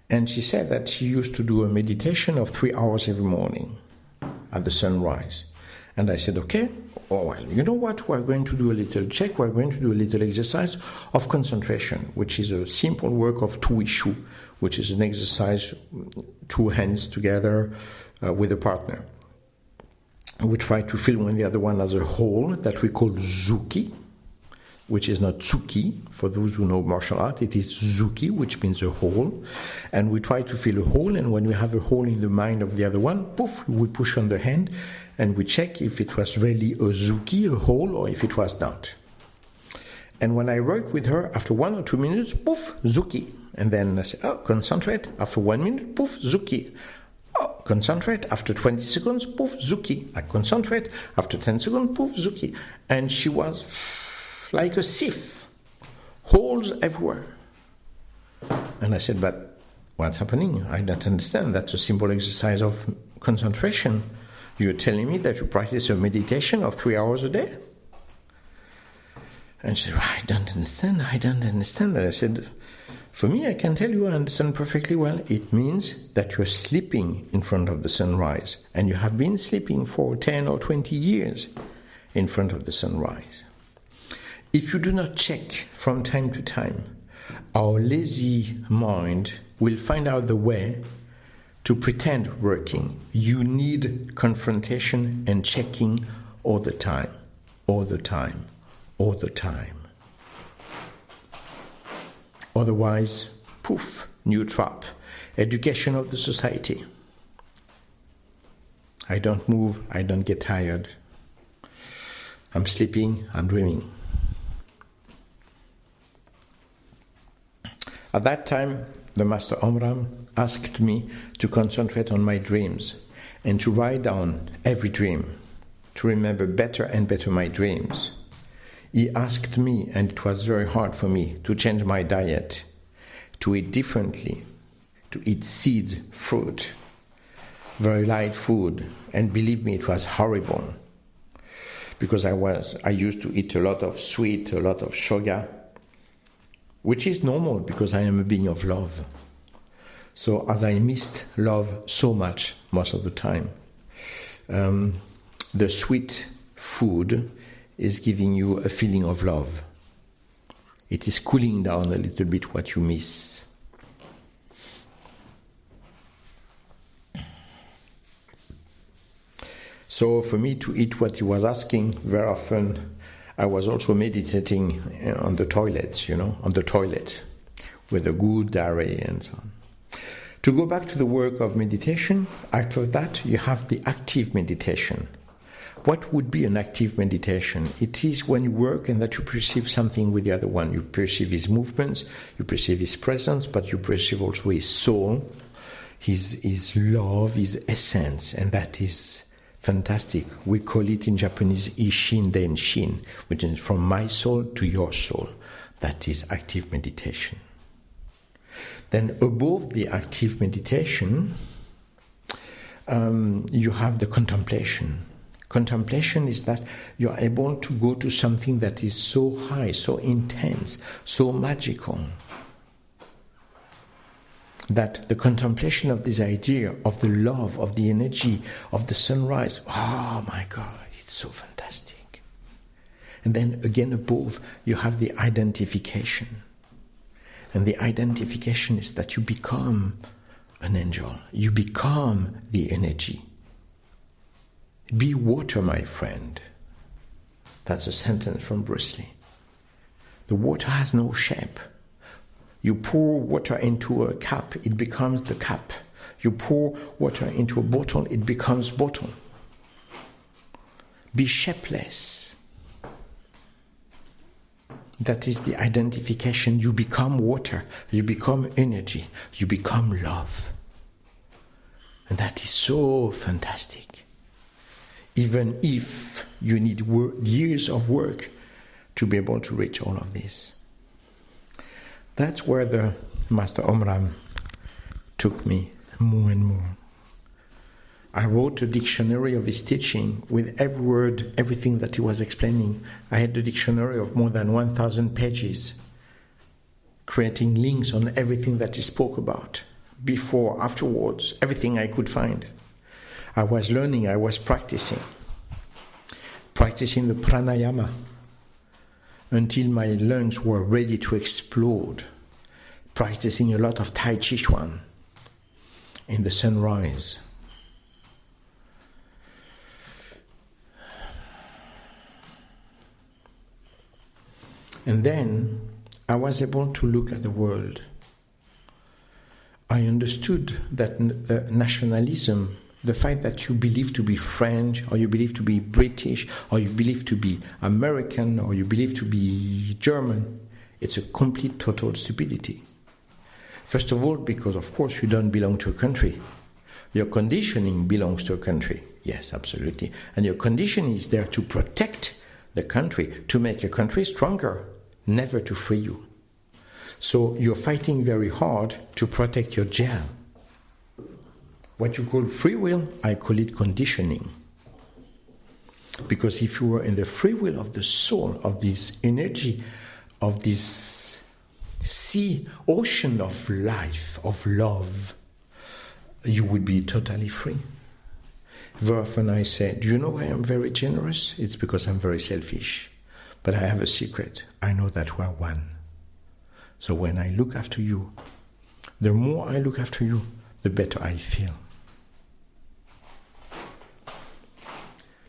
And she said that she used to do a meditation of 3 hours every morning at the sunrise. And I said, okay, well, you know what? We're going to do a little check. We're going to do a little exercise of concentration, which is a simple work of Tu Ishu, which is an exercise, two hands together with a partner. We try to feel one the other one as a whole that we call Zuki, which is not Tsuki. For those who know martial art, it is Zuki, which means a whole. And we try to feel a whole, and when we have a hole in the mind of the other one, poof, we push on the hand, and we check if it was really a Zuki, a whole, or if it was not. And when I worked with her, after 1 or 2 minutes, poof, Zuki. And then I say, oh, concentrate. After 1 minute, poof, Zuki. Oh, concentrate. After 20 seconds, poof, Zuki. I concentrate. After 10 seconds, poof, Zuki. And she was like a sieve, holes everywhere. And I said, but what's happening? I don't understand. That's a simple exercise of concentration. You're telling me that you practice a meditation of 3 hours a day? And she said, I don't understand. And I said, for me, I can tell you I understand perfectly well. It means that you're sleeping in front of the sunrise, and you have been sleeping for 10 or 20 years in front of the sunrise. If you do not check from time to time, our lazy mind will find out the way to pretend working. You need confrontation and checking all the time, all the time, all the time. Otherwise, poof, new trap. Education of the society. I don't move, I don't get tired. I'm sleeping, I'm dreaming. At that time, the Master Omram asked me to concentrate on my dreams and to write down every dream, to remember better and better my dreams. He asked me, and it was very hard for me, to change my diet, to eat differently, to eat seeds, fruit, very light food, and believe me, it was horrible. Because I used to eat a lot of sweet, a lot of sugar, which is normal because I am a being of love. So as I missed love so much most of the time, the sweet food is giving you a feeling of love. It is cooling down a little bit what you miss. So for me to eat what he was asking, very often I was also meditating on the toilets, on the toilet, with a good diarrhea and so on. To go back to the work of meditation, after that you have the active meditation. What would be an active meditation? It is when you work and that you perceive something with the other one. You perceive his movements, you perceive his presence, but you perceive also his soul, his love, his essence, and that is fantastic. We call it in Japanese Ishin Den Shin, which is from my soul to your soul. That is active meditation. Then above the active meditation, you have the contemplation. Contemplation is that you are able to go to something that is so high, so intense, so magical, that the contemplation of this idea of the love, of the energy, of the sunrise, oh my God, it's so fantastic. And then again above, you have the identification. And the identification is that you become an angel. You become the energy. Be water, my friend. That's a sentence from Bruce Lee. The water has no shape. You pour water into a cup, it becomes the cup. You pour water into a bottle, it becomes bottle. Be shapeless. That is the identification. You become water, you become energy, you become love. And that is so fantastic. Even if you need years of work to be able to reach all of this. That's where the Master Omram took me more and more. I wrote a dictionary of his teaching with every word, everything that he was explaining. I had a dictionary of more than 1,000 pages, creating links on everything that he spoke about, before, afterwards, everything I could find. I was learning, I was practicing the pranayama until my lungs were ready to explode, practicing a lot of Tai Chi Chuan in the sunrise. And then I was able to look at the world. I understood that the nationalism, the fact that you believe to be French, or you believe to be British, or you believe to be American, or you believe to be German, it's a complete, total stupidity. First of all, because of course you don't belong to a country. Your conditioning belongs to a country. Yes, absolutely. And your conditioning is there to protect the country, to make a country stronger, never to free you. So you're fighting very hard to protect your jail. What you call free will, I call it conditioning. Because if you were in the free will of the soul, of this energy, of this sea, ocean of life, of love, you would be totally free. Very often I say, do you know why I'm very generous? It's because I'm very selfish. But I have a secret. I know that we are one. So when I look after you, the more I look after you, the better I feel.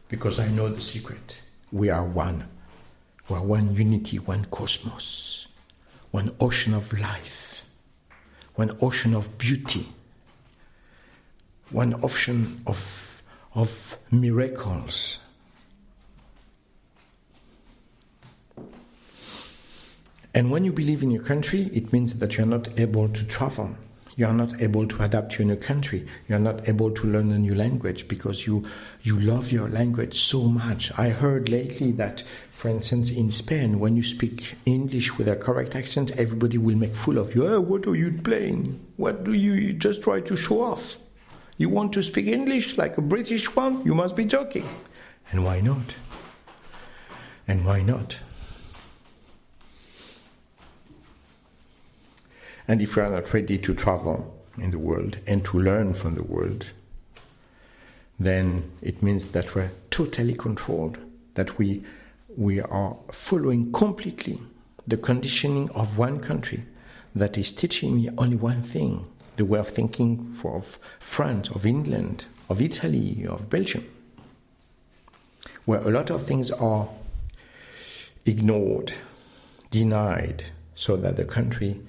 Because I know the secret. We are one. We are one unity, one cosmos, one ocean of life, one ocean of beauty, one ocean of miracles. And when you believe in your country, it means that you are not able to travel. You are not able to adapt to a new country. You are not able to learn a new language because you love your language so much. I heard lately that, for instance, in Spain, when you speak English with a correct accent, everybody will make fool of you. Oh, what are you playing? What do you just try to show off? You want to speak English like a British one? You must be joking. And why not? And why not? And if we are not ready to travel in the world and to learn from the world, then it means that we're totally controlled, that we are following completely the conditioning of one country that is teaching me only one thing, the way of thinking of France, of England, of Italy, of Belgium, where a lot of things are ignored, denied, so that the country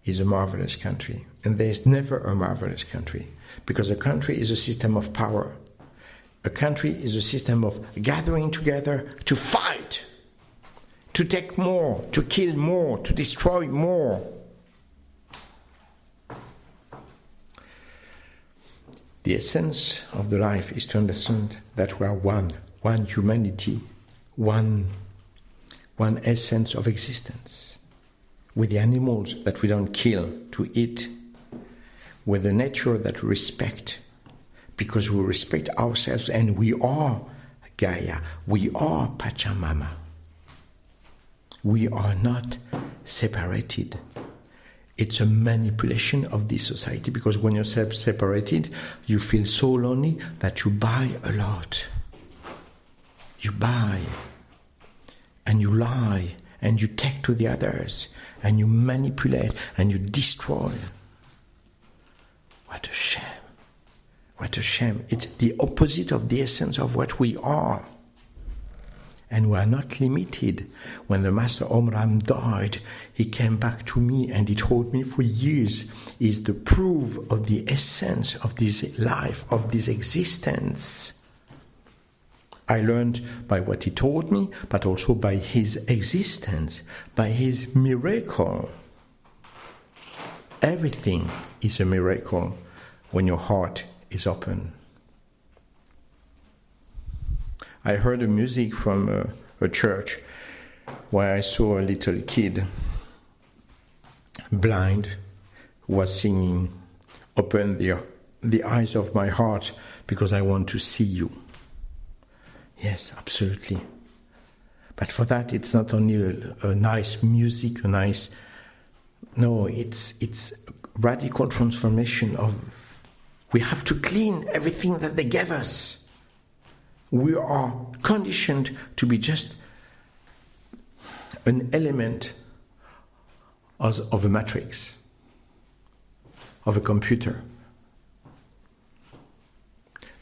is a marvelous country. And there is never a marvelous country, because a country is a system of power. A country is a system of gathering together to fight, to take more, to kill more, to destroy more. The essence of the life is to understand that we are one humanity, one essence of existence. With the animals that we don't kill to eat, with the nature that we respect, because we respect ourselves, and we are Gaia, we are Pachamama. We are not separated. It's a manipulation of this society, because when you're separated, you feel so lonely that you buy a lot. You buy, and you lie, and you take to the others, and you manipulate, and you destroy. What a shame. What a shame. It's the opposite of the essence of what we are. And we are not limited. When the Master Omram died, he came back to me and he told me for years, is the proof of the essence of this life, of this existence. I learned by what he told me, but also by his existence, by his miracle. Everything is a miracle when your heart is open. I heard a music from a church where I saw a little kid, blind, who was singing, "Open the eyes of my heart because I want to see you." Yes, absolutely. But for that, it's not only a nice music, no, it's radical transformation of, we have to clean everything that they gave us. We are conditioned to be just an element of a matrix, of a computer.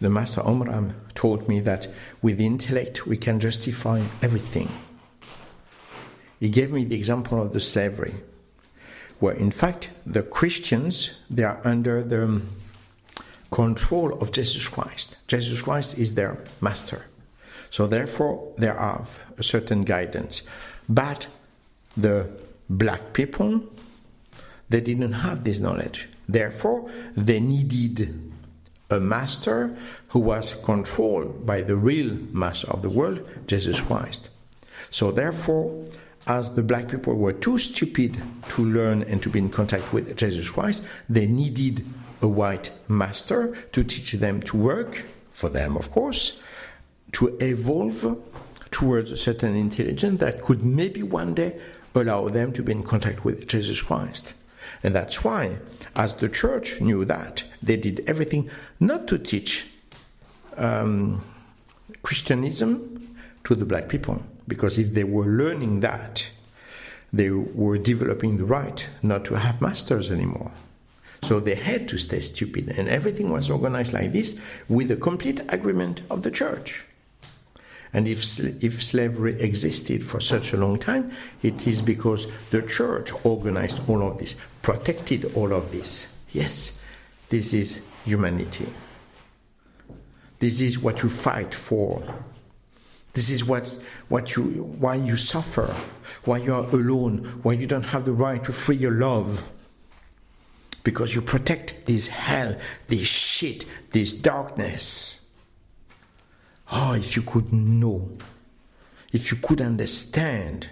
The Master Omram told me that with the intellect we can justify everything. He gave me the example of the slavery, where in fact the Christians, they are under the control of Jesus Christ. Jesus Christ is their master. So therefore they have a certain guidance. But the black people, they didn't have this knowledge. Therefore they needed a master who was controlled by the real master of the world, Jesus Christ. So therefore, as the black people were too stupid to learn and to be in contact with Jesus Christ, they needed a white master to teach them to work, for them of course, to evolve towards a certain intelligence that could maybe one day allow them to be in contact with Jesus Christ. And that's why, as the church knew that, they did everything not to teach Christianism to the black people. Because if they were learning that, they were developing the right not to have masters anymore. So they had to stay stupid, and everything was organized like this with the complete agreement of the church. And if slavery existed for such a long time, it is because the church organized all of this, protected all of this. Yes, this is humanity. This is what you fight for. This is why you suffer, why you are alone, why you don't have the right to free your love. Because you protect this hell, this shit, this darkness. Oh, if you could know, if you could understand,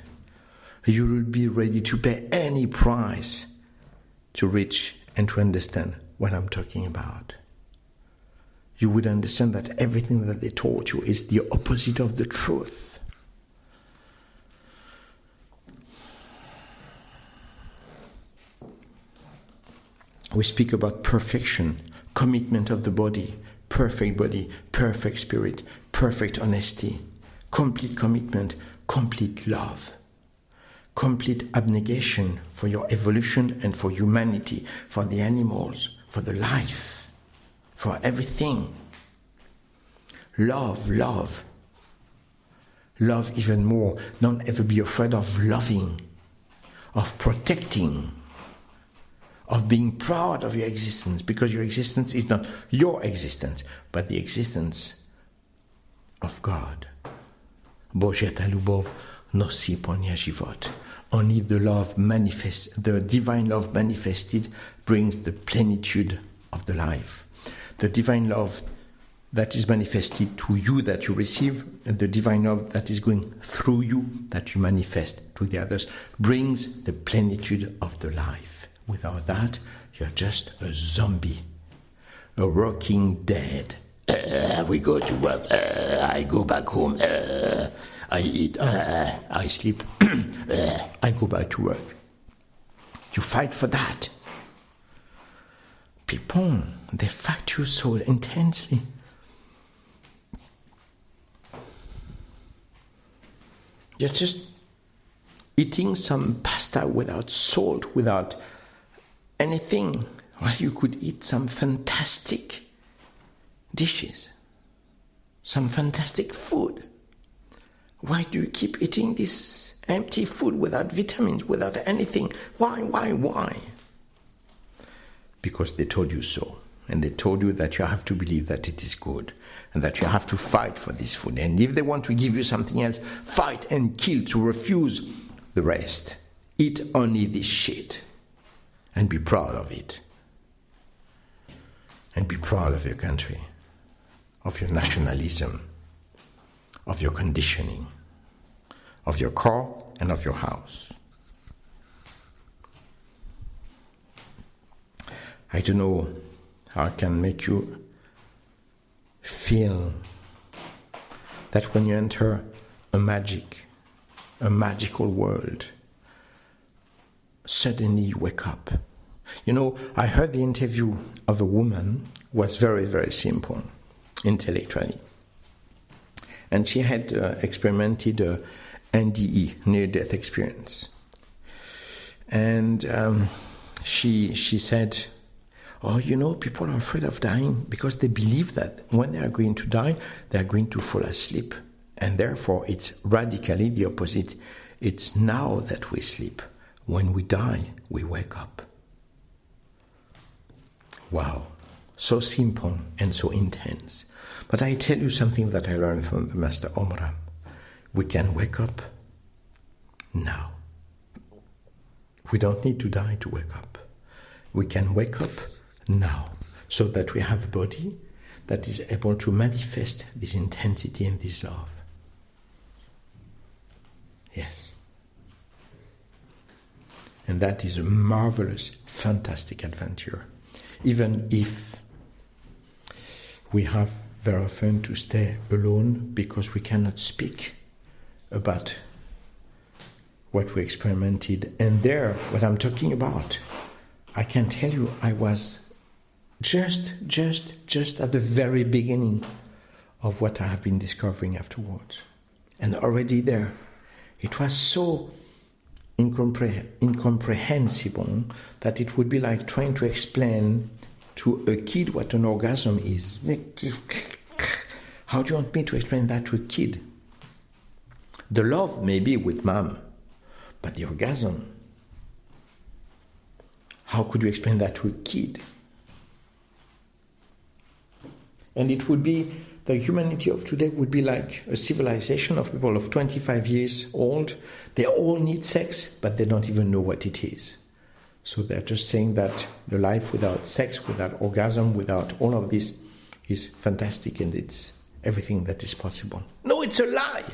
you would be ready to pay any price to reach and to understand what I'm talking about. You would understand that everything that they taught you is the opposite of the truth. We speak about perfection, commitment of the body, perfect spirit, perfect honesty, complete commitment, complete love, complete abnegation for your evolution and for humanity, for the animals, for the life, for everything. Love even more. Don't ever be afraid of loving, of protecting, of being proud of your existence, because your existence is not your existence, but the existence of God. Božia lubov nosí plnia život. Only the love manifest, the divine love manifested brings the plenitude of the life. The divine love that is manifested to you that you receive, and the divine love that is going through you that you manifest to the others, brings the plenitude of the life. Without that, you're just a zombie, a walking dead. We go to work, I go back home, I eat, I sleep, I go back to work. You fight for that. People, they fight you so intensely. You're just eating some pasta without salt, without anything, while you could eat some fantastic dishes, some fantastic food. Why do you keep eating this empty food without vitamins, without anything? Why? Because they told you so. And they told you that you have to believe that it is good, and that you have to fight for this food. And if they want to give you something else, fight and kill to refuse the rest. Eat only this shit. And be proud of it. And be proud of your country, of your nationalism, of your conditioning, of your car and of your house. I don't know how I can make you feel that when you enter a magical world, suddenly you wake up. You know, I heard the interview of a woman was very, very simple, intellectually. And she had experimented NDE, near-death experience. And she said, oh, you know, people are afraid of dying because they believe that when they are going to die, they are going to fall asleep. And therefore, it's radically the opposite. It's now that we sleep. When we die, we wake up. Wow, so simple and so intense. But I tell you something that I learned from the Master Omram. We can wake up now. We don't need to die to wake up. We can wake up now, so that we have a body that is able to manifest this intensity and this love. Yes. And that is a marvelous, fantastic adventure. Even if we have very often to stay alone because we cannot speak about what we experimented. And there, what I'm talking about, I can tell you I was just at the very beginning of what I have been discovering afterwards. And already there, it was so incomprehensible that it would be like trying to explain to a kid what an orgasm is. How do you want me to explain that to a kid? The love may be with mom, but the orgasm, how could you explain that to a kid? And it would be, the humanity of today would be like a civilization of people of 25 years old. They all need sex, but they don't even know what it is. So they're just saying that the life without sex, without orgasm, without all of this is fantastic and it's everything that is possible. No, it's a lie!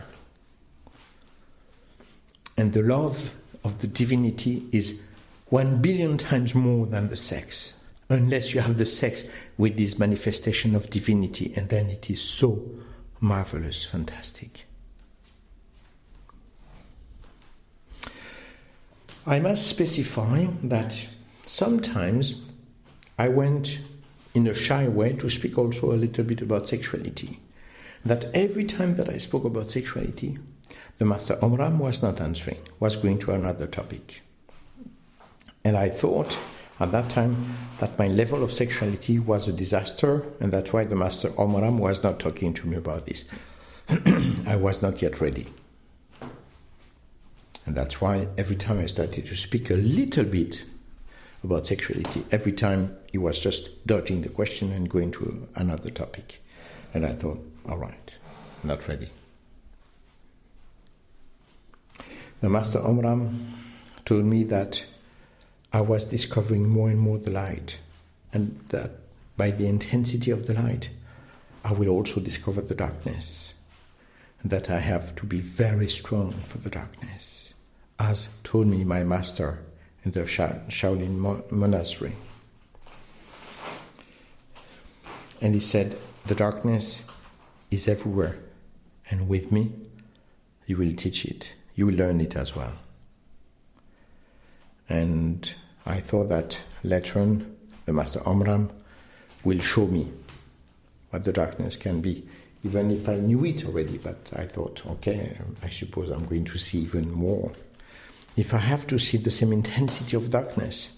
And the love of the divinity is 1 billion times more than the sex, unless you have the sex with this manifestation of divinity, and then it is so marvelous, fantastic. I must specify that sometimes I went in a shy way to speak also a little bit about sexuality. That every time that I spoke about sexuality, the Master Omram was not answering, was going to another topic. And I thought at that time that my level of sexuality was a disaster, and that's why the Master Omram was not talking to me about this. I was not yet ready. And that's why every time I started to speak a little bit about sexuality, every time he was just dodging the question and going to another topic. And I thought, all right, I'm not ready. The Master Omram told me that I was discovering more and more the light, and that by the intensity of the light, I will also discover the darkness, and that I have to be very strong for the darkness, as told me my master in the Shaolin monastery. And he said, the darkness is everywhere, and with me, you will teach it. You will learn it as well. And I thought that later on, the Master Omram will show me what the darkness can be, even if I knew it already. But I thought, okay, I suppose I'm going to see even more. If I have to see the same intensity of darkness,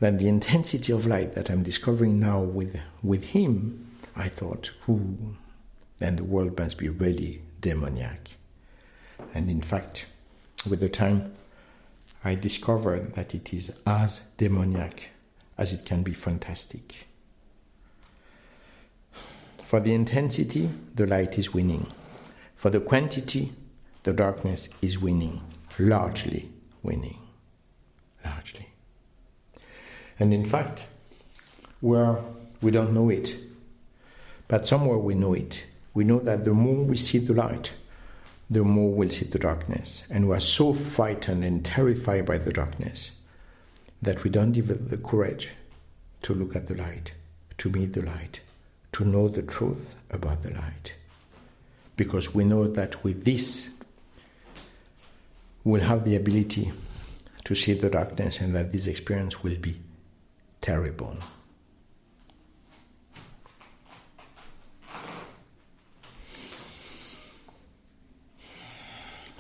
then the intensity of light that I'm discovering now with him, I thought, then the world must be really demoniac. And in fact, with the time, I discovered that it is as demoniac as it can be fantastic. For the intensity, the light is winning. For the quantity, the darkness is winning, largely winning, largely. And in fact, we don't know it, but somewhere we know it. We know that the more we see the light, the more we'll see the darkness. And we are so frightened and terrified by the darkness that we don't have the courage to look at the light, to meet the light, to know the truth about the light. Because we know that with this, we'll have the ability to see the darkness, and that this experience will be terrible.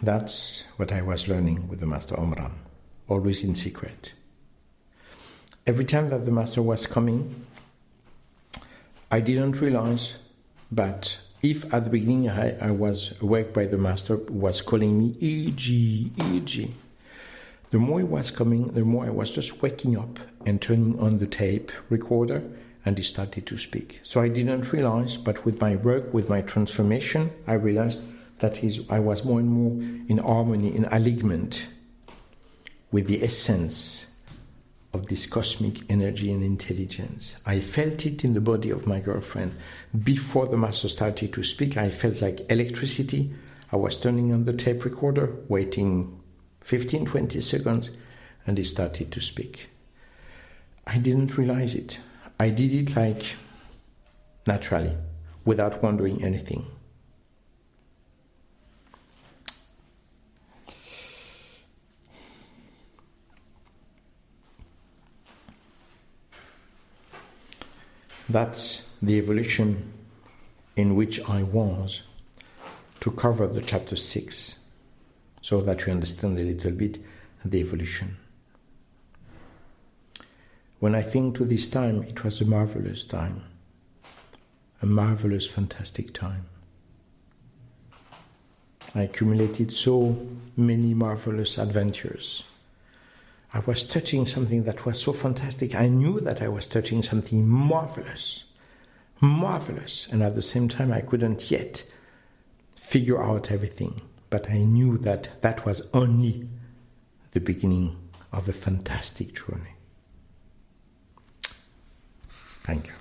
That's what I was learning with the Master Omram, always in secret. Every time that the Master was coming, I didn't realize, but if at the beginning I was awake by the Master was calling me, E.G., the more he was coming, the more I was just waking up and turning on the tape recorder, and he started to speak. So I didn't realize, but with my work, with my transformation, I realized that I was more and more in harmony, in alignment with the essence of this cosmic energy and intelligence. I felt it in the body of my girlfriend. Before the Master started to speak, I felt like electricity. I was turning on the tape recorder, waiting 15, 20 seconds, and he started to speak. I didn't realize it. I did it like naturally, without wondering anything. That's the evolution in which I was to cover the chapter 6, so that we understand a little bit the evolution. When I think to this time, it was a marvelous time, a marvelous, fantastic time. I accumulated so many marvelous adventures. I was touching something that was so fantastic. I knew that I was touching something marvelous, marvelous, and at the same time I couldn't yet figure out everything. But I knew that that was only the beginning of a fantastic journey. Thank you.